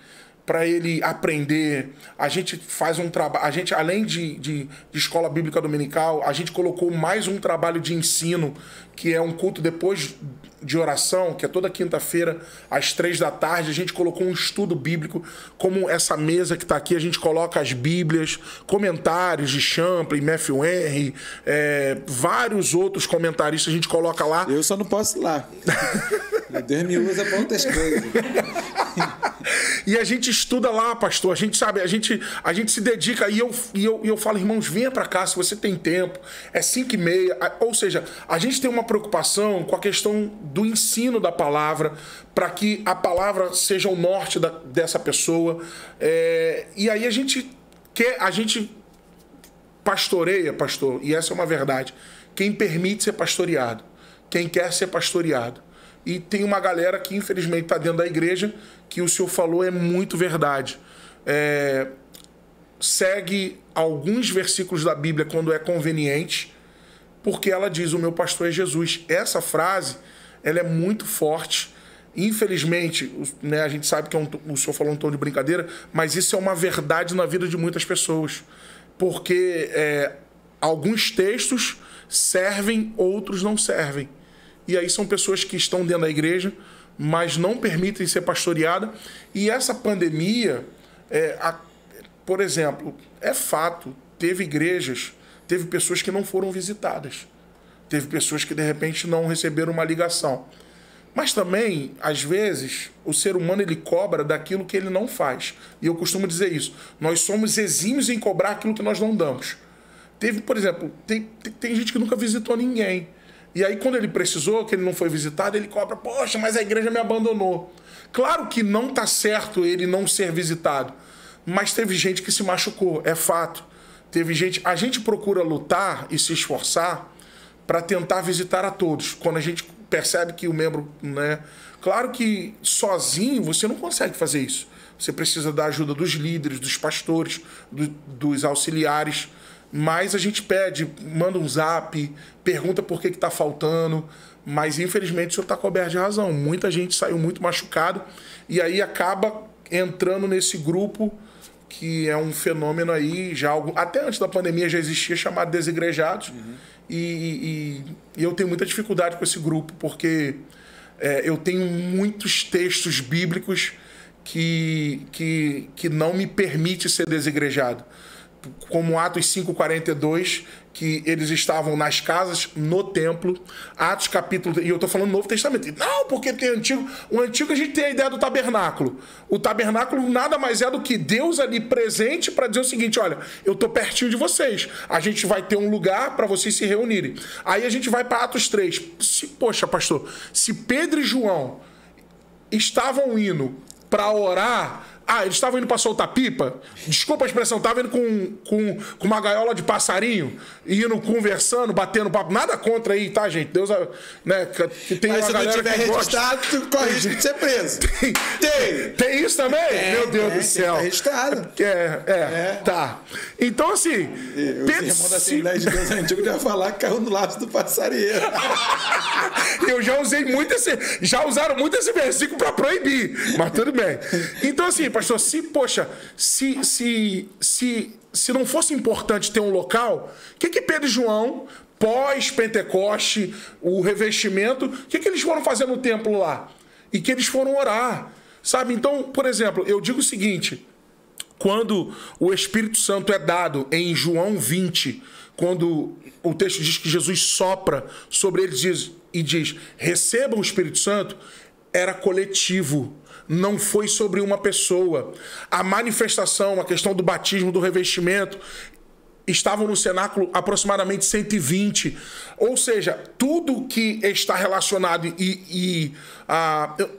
para ele aprender. A gente faz um trabalho, a gente, além de escola bíblica dominical, a gente colocou mais um trabalho de ensino, que é um culto depois de oração, que é toda quinta-feira, às 15h, a gente colocou um estudo bíblico, como essa mesa que está aqui, a gente coloca as bíblias, comentários de Champlin, Matthew Henry, vários outros comentaristas, a gente coloca lá. Eu só não posso ir lá. Deus me usa para outras coisas. E a gente estuda lá, pastor. A gente sabe, a gente se dedica. E eu falo, irmãos, venha para cá se você tem tempo. É 5h30. Ou seja, a gente tem uma preocupação com a questão do ensino da palavra, para que a palavra seja o norte dessa pessoa. E aí a gente pastoreia, pastor, e essa é uma verdade. Quem permite ser pastoreado, quem quer ser pastoreado. E tem uma galera que, infelizmente, está dentro da igreja, que o senhor falou é muito verdade. Segue alguns versículos da Bíblia quando é conveniente, porque ela diz, o meu pastor é Jesus. Essa frase, ela é muito forte. Infelizmente, né, a gente sabe que o senhor falou um tom de brincadeira, mas isso é uma verdade na vida de muitas pessoas. Porque alguns textos servem, outros não servem. E aí são pessoas que estão dentro da igreja, mas não permitem ser pastoreadas. E essa pandemia, por exemplo, é fato, teve igrejas, teve pessoas que não foram visitadas. Teve pessoas que, de repente, não receberam uma ligação. Mas também, às vezes, o ser humano ele cobra daquilo que ele não faz. E eu costumo dizer isso. Nós somos exímios em cobrar aquilo que nós não damos. Teve, por exemplo, tem gente que nunca visitou ninguém. E aí, quando ele precisou, que ele não foi visitado, ele cobra, poxa, mas a igreja me abandonou. Claro que não está certo ele não ser visitado, mas teve gente que se machucou, é fato. Teve gente... A gente procura lutar e se esforçar para tentar visitar a todos. Quando a gente percebe que o membro... né? Claro que sozinho você não consegue fazer isso. Você precisa da ajuda dos líderes, dos pastores, dos auxiliares. Mas a gente pede, manda um zap, pergunta por que está faltando. Mas, infelizmente, o senhor está coberto de razão. Muita gente saiu muito machucado e aí acaba entrando nesse grupo que é um fenômeno aí, já até antes da pandemia já existia, chamado desigrejados. E eu tenho muita dificuldade com esse grupo, porque eu tenho muitos textos bíblicos que não me permite ser desigrejado. Como Atos 5:42, que eles estavam nas casas, no templo. Atos capítulo... E eu estou falando do Novo Testamento. Não, porque tem antigo... O antigo a gente tem a ideia do tabernáculo. O tabernáculo nada mais é do que Deus ali presente para dizer o seguinte, olha, eu estou pertinho de vocês. A gente vai ter um lugar para vocês se reunirem. Aí a gente vai para Atos 3. Poxa, pastor, se Pedro e João estavam indo para orar... eles estavam indo para soltar pipa? Desculpa a expressão, estavam indo com uma gaiola de passarinho, indo conversando, batendo papo. Nada contra aí, tá, gente? Deus, né? Que tem. Mas uma se não tiver registrado, tu corre risco de ser preso. Tem isso também? Meu Deus do céu. Tá registrado. Tá. Então, assim. Os irmãos da Assembleia de Deus Antigo já falar que caiu no lápis do passarinheiro. Eu já usei muito já usaram muito esse versículo para proibir, mas tudo bem. Então, assim, pastor, se não fosse importante ter um local, o que Pedro e João, pós-Pentecoste, o revestimento, o que eles foram fazer no templo lá? E que eles foram orar, sabe? Então, por exemplo, eu digo o seguinte, quando o Espírito Santo é dado em João 20, quando o texto diz que Jesus sopra sobre eles e diz, recebam o Espírito Santo, era coletivo. Não foi sobre uma pessoa. A manifestação, a questão do batismo, do revestimento, estavam no cenáculo aproximadamente 120. Ou seja, tudo que está relacionado eu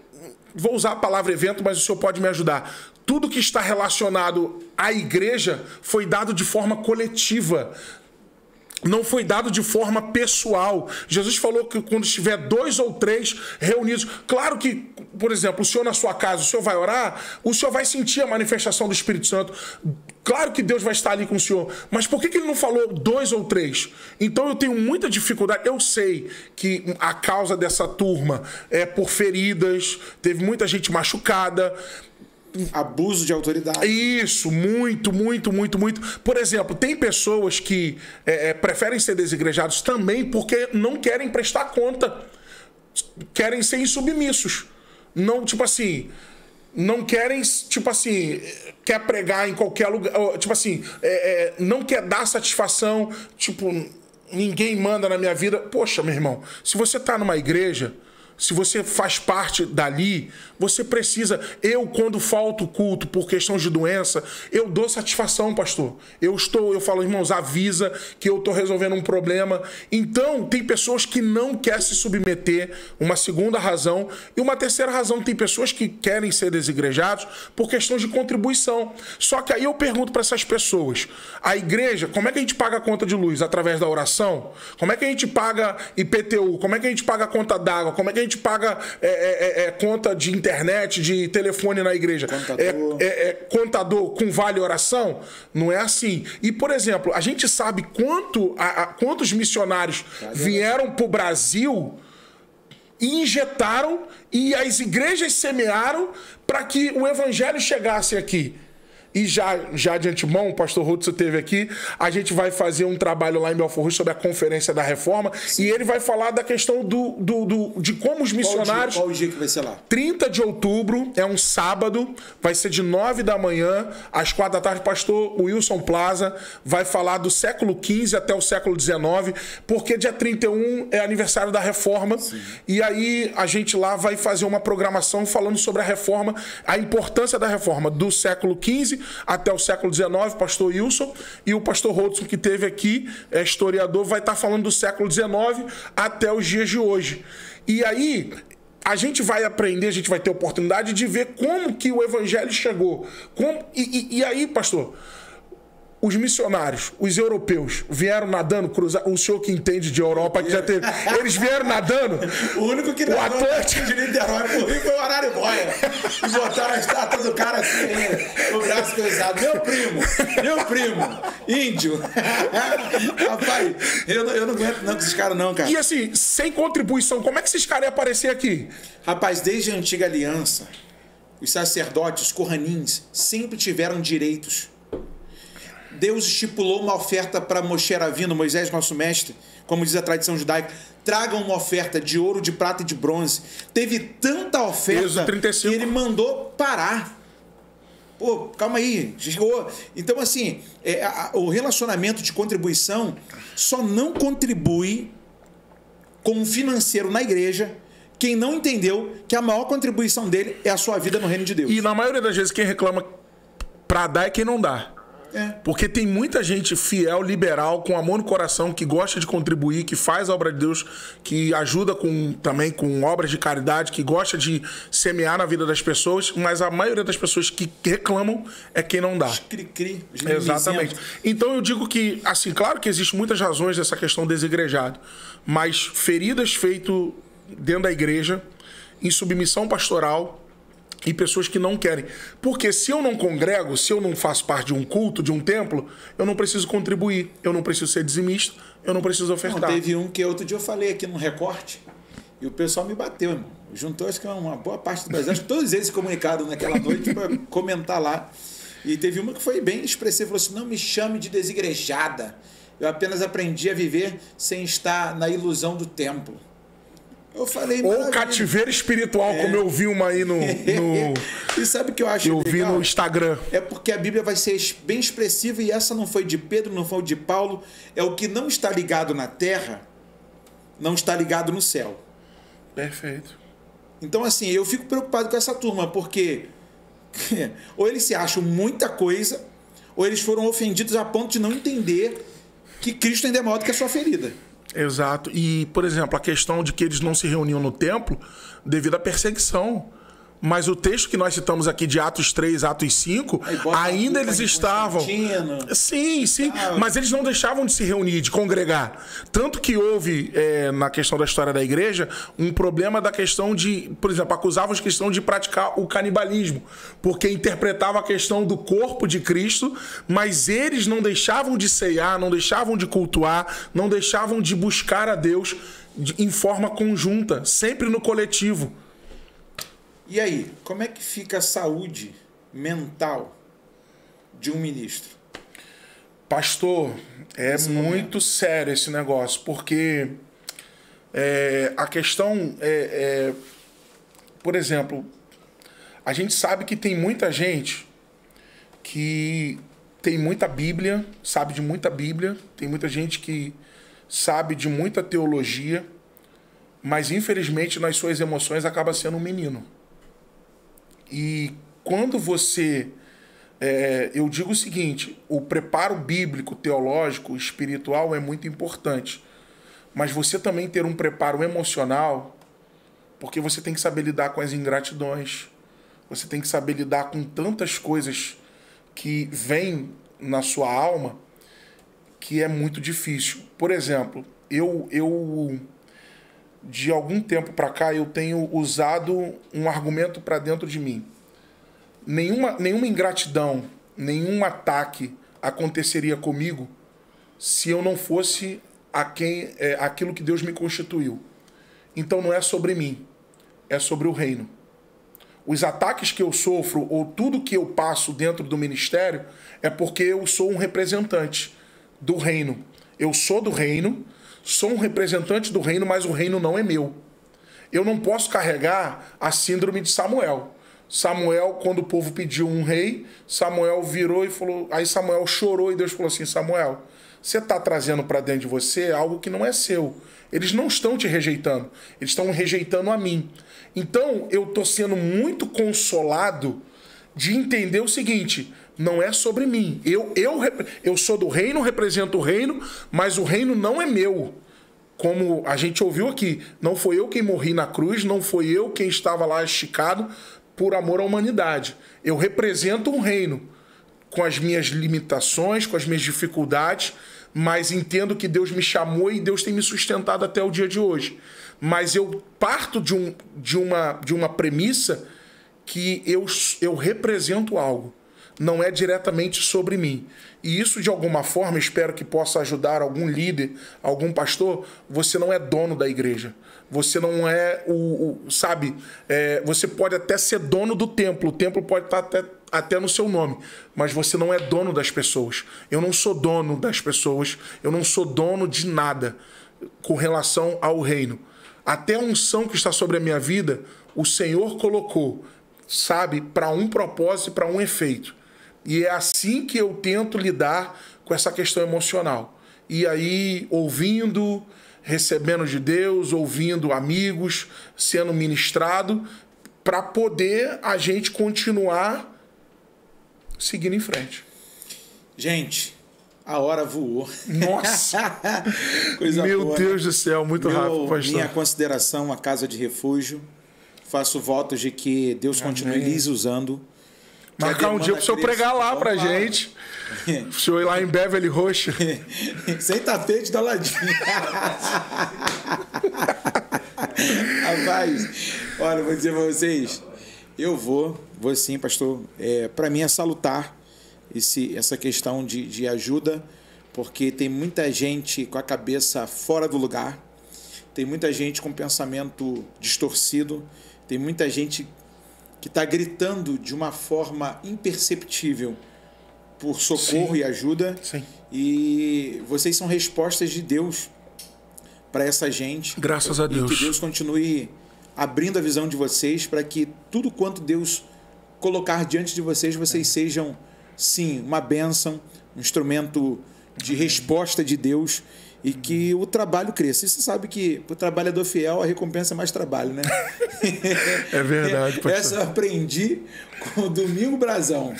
vou usar a palavra evento, mas o senhor pode me ajudar. Tudo que está relacionado à igreja foi dado de forma coletiva. Não foi dado de forma pessoal. Jesus falou que quando estiver 2 ou 3 reunidos... Claro que, por exemplo, o senhor na sua casa, o senhor vai orar, o senhor vai sentir a manifestação do Espírito Santo. Claro que Deus vai estar ali com o senhor. Mas por que ele não falou 2 ou 3? Então eu tenho muita dificuldade. Eu sei que a causa dessa turma é por feridas, teve muita gente machucada... Abuso de autoridade. Isso, muito. Por exemplo, tem pessoas que preferem ser desigrejados também porque não querem prestar conta. Querem ser insubmissos. Não, tipo assim... Não querem, tipo assim... Quer pregar em qualquer lugar... Tipo assim... não quer dar satisfação. Tipo... Ninguém manda na minha vida. Poxa, meu irmão... Se você tá numa igreja... Se você faz parte dali, você precisa... Eu, quando falto culto por questão de doença, eu dou satisfação, pastor. Eu falo, irmãos, avisa que eu estou resolvendo um problema. Então, tem pessoas que não querem se submeter, uma segunda razão. E uma terceira razão, tem pessoas que querem ser desigrejados por questão de contribuição. Só que aí eu pergunto para essas pessoas, a igreja, como é que a gente paga a conta de luz? Através da oração? Como é que a gente paga IPTU? Como é que a gente paga a conta d'água? Como é que a gente paga conta de internet, de telefone na igreja? Contador com vale oração? Não é assim. E, por exemplo, a gente sabe quantos missionários vieram para o Brasil e injetaram e as igrejas semearam para que o evangelho chegasse aqui. E já de antemão, o pastor Hudson esteve aqui, a gente vai fazer um trabalho lá em Belfort Roxo sobre a Conferência da Reforma. Sim. E ele vai falar da questão de como os missionários... Qual o dia que vai ser lá? 30 de outubro, é um sábado, vai ser de 9 da manhã às 4 da tarde. O pastor Wilson Plaza vai falar do século XV até o século XIX, porque dia 31 é aniversário da Reforma. Sim. E aí a gente lá vai fazer uma programação falando sobre a Reforma, a importância da Reforma do século XV Apocalipse até o século XIX, pastor Wilson, e o pastor Rodson, que teve aqui, é historiador, vai estar falando do século XIX até os dias de hoje. E aí, a gente vai aprender, a gente vai ter oportunidade de ver como que o evangelho chegou. E aí, pastor, os missionários, os europeus, vieram nadando, cruzar. O senhor que entende de Europa, que já teve. Eles vieram nadando. O único que nadou de Niterói pro Rio foi o Araribóia. E botaram a estátua do cara assim, o braço cruzado. Meu primo, índio. Rapaz, eu não aguento não com esses caras não, cara. E assim, sem contribuição, como é que esses caras iam aparecer aqui? Rapaz, desde a antiga aliança, os sacerdotes, os corranins, sempre tiveram direitos. Deus estipulou uma oferta para Moshe Rabbeinu, Moisés, nosso mestre, como diz a tradição judaica, tragam uma oferta de ouro, de prata e de bronze. Teve tanta oferta que ele mandou parar. Pô, calma aí, chegou. Então, assim, o relacionamento de contribuição só não contribui como financeiro na igreja quem não entendeu que a maior contribuição dele é a sua vida no reino de Deus. E na maioria das vezes quem reclama para dar é quem não dá. Porque tem muita gente fiel, liberal, com amor no coração, que gosta de contribuir, que faz a obra de Deus, que ajuda também com obras de caridade, que gosta de semear na vida das pessoas, mas a maioria das pessoas que reclamam é quem não dá. Exatamente. Então eu digo que, assim, claro que existem muitas razões dessa questão desigrejado, mas feridas feitas dentro da igreja, em submissão pastoral, e pessoas que não querem. Porque se eu não congrego, se eu não faço parte de um culto, de um templo, eu não preciso contribuir, eu não preciso ser dizimista, eu não preciso ofertar. Não, teve um que outro dia eu falei aqui num recorte e o pessoal me bateu, irmão. Juntou, acho que uma boa parte do Brasil. Acho que todos eles se comunicaram naquela noite para comentar lá. E teve uma que foi bem expressiva, falou assim, não me chame de desigrejada. Eu apenas aprendi a viver sem estar na ilusão do templo. Eu falei, ou cativeiro espiritual, como eu vi uma aí no e sabe o que eu acho legal? Vi no Instagram. É porque a Bíblia vai ser bem expressiva e essa não foi de Pedro, não foi de Paulo. É o que não está ligado na terra, não está ligado no céu. Perfeito. Então, assim, eu fico preocupado com essa turma, porque ou eles se acham muita coisa, ou eles foram ofendidos a ponto de não entender que Cristo ainda é maior do que a sua ferida. Exato. E, por exemplo, a questão de que eles não se reuniam no templo devido à perseguição. Mas o texto que nós citamos aqui de Atos 3, Atos 5, ainda eles estavam... Sim. Mas eles não deixavam de se reunir, de congregar. Tanto que houve, na questão da história da igreja, um problema da questão de... Por exemplo, acusavam os cristãos de praticar o canibalismo, porque interpretavam a questão do corpo de Cristo, mas eles não deixavam de ceiar, não deixavam de cultuar, não deixavam de buscar a Deus em forma conjunta, sempre no coletivo. E aí, como é que fica a saúde mental de um ministro? Pastor, é muito sério esse negócio, porque a questão por exemplo, a gente sabe que tem muita gente que tem muita Bíblia, sabe de muita Bíblia, tem muita gente que sabe de muita teologia, mas infelizmente nas suas emoções acaba sendo um menino. E quando você... eu digo o seguinte, o preparo bíblico, teológico, espiritual é muito importante. Mas você também ter um preparo emocional, porque você tem que saber lidar com as ingratidões. Você tem que saber lidar com tantas coisas que vêm na sua alma que é muito difícil. Por exemplo, eu de algum tempo para cá, eu tenho usado um argumento para dentro de mim. Nenhuma ingratidão, nenhum ataque aconteceria comigo se eu não fosse aquilo que Deus me constituiu. Então não é sobre mim, é sobre o reino. Os ataques que eu sofro, ou tudo que eu passo dentro do ministério, é porque eu sou um representante do reino. Eu sou do reino, sou um representante do reino, mas o reino não é meu. Eu não posso carregar a síndrome de Samuel. Samuel, quando o povo pediu um rei, Samuel virou e falou... Aí Samuel chorou e Deus falou assim, Samuel, você está trazendo para dentro de você algo que não é seu. Eles não estão te rejeitando, eles estão rejeitando a mim. Então, eu estou sendo muito consolado de entender o seguinte: não é sobre mim. Eu sou do reino, represento o reino, mas o reino não é meu. Como a gente ouviu aqui, não foi eu quem morri na cruz, não foi eu quem estava lá esticado por amor à humanidade. Eu represento um reino com as minhas limitações, com as minhas dificuldades, mas entendo que Deus me chamou e Deus tem me sustentado até o dia de hoje. Mas eu parto de uma premissa que eu represento algo. Não é diretamente sobre mim. E isso, de alguma forma, espero que possa ajudar algum líder, algum pastor. Você não é dono da igreja. Você não é sabe? Você pode até ser dono do templo. O templo pode estar até no seu nome. Mas você não é dono das pessoas. Eu não sou dono das pessoas. Eu não sou dono de nada com relação ao reino. Até a unção que está sobre a minha vida, o Senhor colocou, sabe? Para um propósito e para um efeito. E é assim que eu tento lidar com essa questão emocional. E aí, ouvindo, recebendo de Deus, ouvindo amigos, sendo ministrado, para poder a gente continuar seguindo em frente. Gente, a hora voou. Nossa! Coisa Meu boa, Deus né? do céu, muito rápido, pastor. Minha consideração, a Casa de Refúgio. Faço votos de que Deus continue lhes usando. Marcar um dia para o senhor pregar lá pra gente. O senhor ir lá em Beverly Roxa. Sem tapete da ladinha. Rapaz, olha, vou dizer para vocês. Eu vou sim, pastor. Para mim é salutar essa questão de ajuda, porque tem muita gente com a cabeça fora do lugar. Tem muita gente com pensamento distorcido. Tem muita gente que está gritando de uma forma imperceptível por socorro e ajuda. Sim. E vocês são respostas de Deus para essa gente. Graças a Deus. E que Deus continue abrindo a visão de vocês para que tudo quanto Deus colocar diante de vocês sejam, sim, uma bênção, um instrumento de resposta de Deus. E que o trabalho cresça. E você sabe que o trabalhador fiel, a recompensa é mais trabalho, né? É verdade, pastor. Essa eu aprendi com o Domingo Brazão.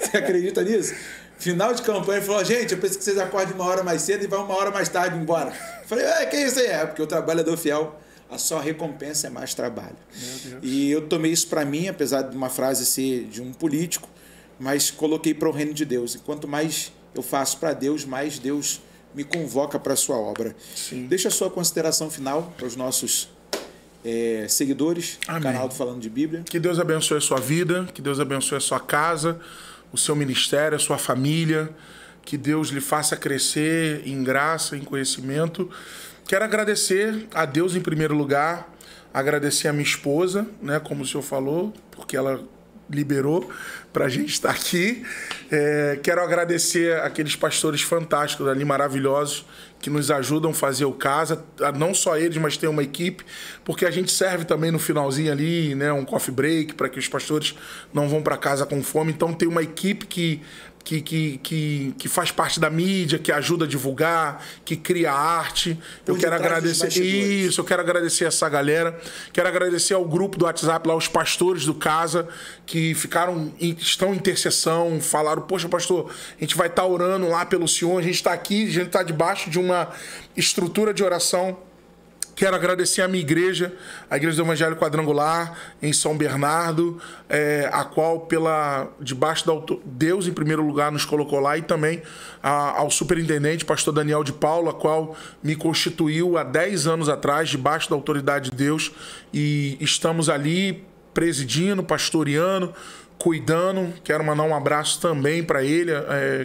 Você acredita nisso? Final de campanha, ele falou: gente, eu preciso que vocês acordem 1 hora mais cedo e vão 1 hora mais tarde embora. Eu falei: que isso aí? Porque o trabalhador fiel, a sua recompensa é mais trabalho. Meu Deus. E eu tomei isso para mim, apesar de uma frase ser de um político, mas coloquei para o reino de Deus. E quanto mais eu faço para Deus, mais Deus me convoca para a sua obra. Sim. Deixa a sua consideração final para os nossos seguidores do canal do Falando de Bíblia. Que Deus abençoe a sua vida, que Deus abençoe a sua casa, o seu ministério, a sua família, que Deus lhe faça crescer em graça, em conhecimento. Quero agradecer a Deus em primeiro lugar, agradecer a minha esposa, né, como o senhor falou, porque ela liberou para a gente estar aqui. Quero agradecer aqueles pastores fantásticos ali, maravilhosos, que nos ajudam a fazer o casa, não só eles, mas tem uma equipe, porque a gente serve também no finalzinho ali, né, um coffee break, para que os pastores não vão para casa com fome. Então tem uma equipe que faz parte da mídia, que ajuda a divulgar, que cria arte. Eu quero agradecer isso, eu quero agradecer essa galera. Quero agradecer ao grupo do WhatsApp, lá os pastores do Casa, que estão em intercessão, falaram: poxa, pastor, a gente vai estar orando lá pelo senhor, a gente está aqui, a gente está debaixo de uma estrutura de oração. Quero agradecer a minha igreja, a Igreja do Evangelho Quadrangular, em São Bernardo, a qual, debaixo Deus, em primeiro lugar, nos colocou lá, e também ao superintendente, pastor Daniel de Paulo, a qual me constituiu há 10 anos atrás, debaixo da autoridade de Deus, e estamos ali presidindo, pastoreando, cuidando. Quero mandar um abraço também para ele,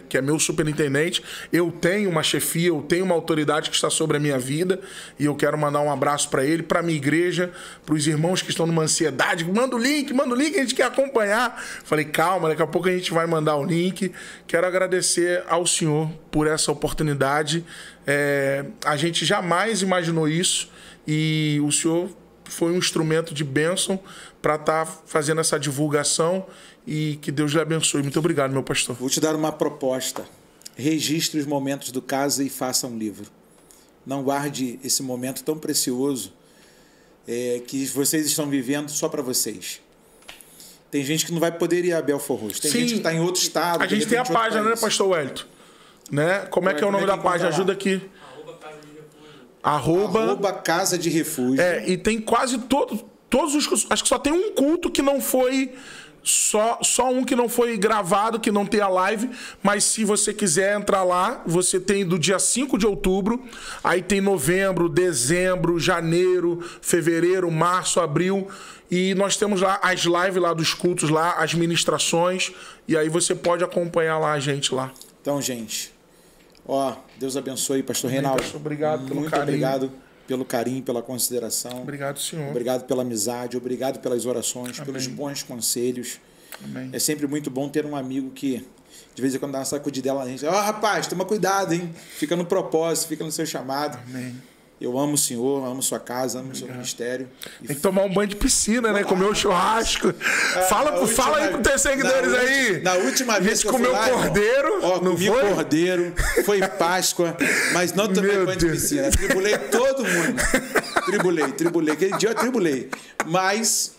que é meu superintendente. Eu tenho uma chefia, eu tenho uma autoridade que está sobre a minha vida, e eu quero mandar um abraço para ele, para a minha igreja, para os irmãos que estão numa ansiedade: manda o link, a gente quer acompanhar. Falei: calma, daqui a pouco a gente vai mandar o link. Quero agradecer ao senhor por essa oportunidade. A gente jamais imaginou isso, e o senhor foi um instrumento de bênção para estar fazendo essa divulgação, e que Deus lhe abençoe. Muito obrigado, meu pastor. Vou te dar uma proposta. Registre os momentos do Casa e faça um livro. Não guarde esse momento tão precioso que vocês estão vivendo só para vocês. Tem gente que não vai poder ir a Belford Roxo. Tem Sim. gente que está em outro estado. A gente tem a página, né, pastor Wellington? Né? Como é que é o nome da página? Ajuda aqui. Arroba Casa de Refúgio. E tem quase todos os... Acho que só tem um culto que não foi... Só um que não foi gravado, que não tem a live, mas se você quiser entrar lá, você tem do dia 5 de outubro, aí tem novembro, dezembro, janeiro, fevereiro, março, abril, e nós temos lá as lives lá dos cultos lá, as ministrações, e aí você pode acompanhar lá a gente lá. Então, gente, Deus abençoe, pastor Reinaldo. Pastor, obrigado pelo Muito carinho. Obrigado pelo carinho, pela consideração. Obrigado, senhor. Obrigado pela amizade, obrigado pelas orações, Amém. pelos bons conselhos. Amém. É sempre muito bom ter um amigo que, de vez em quando, dá uma sacudidela, a gente rapaz, toma cuidado, hein? Fica no propósito, fica no seu chamado. Amém. Eu amo o Senhor, amo sua casa, amo o seu ministério. Tem que tomar um banho de piscina, né? Comer um churrasco. Fala aí com os teus seguidores aí. Na última vez que eu fui comeu lá, cordeiro. Não comi foi? cordeiro, foi Páscoa, mas não tomei banho de piscina. Tribulei todo mundo. Tribulei. Aquele dia eu tribulei. Mas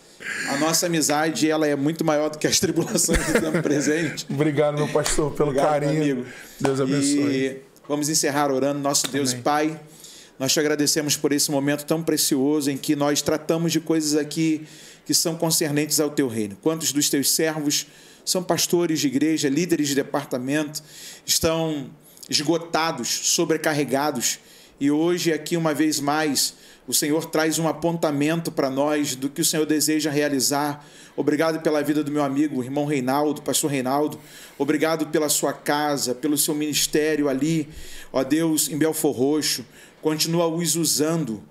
a nossa amizade, ela é muito maior do que as tribulações que temos presente. Obrigado, meu pastor, pelo Obrigado, carinho. meu amigo. Deus abençoe. E vamos encerrar orando. Nosso Deus e Pai, nós te agradecemos por esse momento tão precioso em que nós tratamos de coisas aqui que são concernentes ao teu reino. Quantos dos teus servos são pastores de igreja, líderes de departamento, estão esgotados, sobrecarregados, e hoje aqui uma vez mais o Senhor traz um apontamento para nós do que o Senhor deseja realizar. Obrigado pela vida do meu amigo, o irmão Reinaldo, pastor Reinaldo. Obrigado pela sua casa, pelo seu ministério ali, Deus, em Belford Roxo. Continua os usando,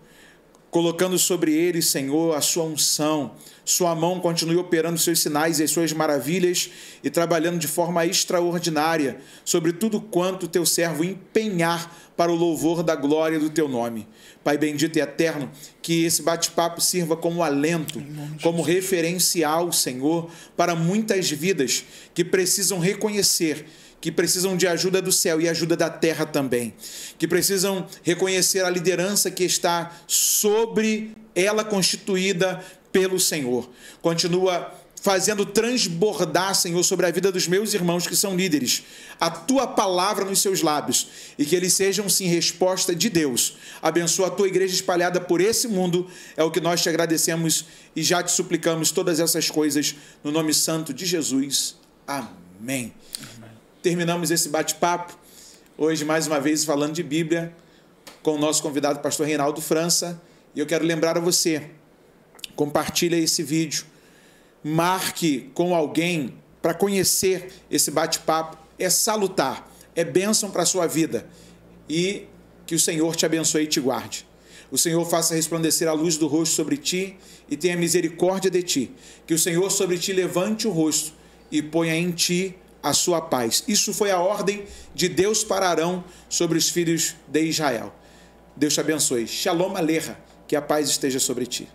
colocando sobre eles, Senhor, a sua unção. Sua mão continue operando seus sinais e as suas maravilhas e trabalhando de forma extraordinária sobre tudo quanto teu servo empenhar para o louvor da glória do teu nome. Pai bendito e eterno, que esse bate-papo sirva como alento, como referencial, Senhor, para muitas vidas que precisam reconhecer, que precisam de ajuda do céu e ajuda da terra também, que precisam reconhecer a liderança que está sobre ela constituída pelo Senhor. Continua fazendo transbordar, Senhor, sobre a vida dos meus irmãos que são líderes, a tua palavra nos seus lábios, e que eles sejam, sim, resposta de Deus. Abençoa a tua igreja espalhada por esse mundo, é o que nós te agradecemos e já te suplicamos todas essas coisas no nome santo de Jesus. Amém. Terminamos esse bate-papo, hoje mais uma vez falando de Bíblia, com o nosso convidado, pastor Reinaldo França, e eu quero lembrar a você, compartilha esse vídeo, marque com alguém para conhecer esse bate-papo, é salutar, é bênção para a sua vida, e que o Senhor te abençoe e te guarde. O Senhor faça resplandecer a luz do rosto sobre ti e tenha misericórdia de ti, que o Senhor sobre ti levante o rosto e ponha em ti a sua paz. Isso foi a ordem de Deus para Arão sobre os filhos de Israel. Deus te abençoe. Shalom Alecha, que a paz esteja sobre ti.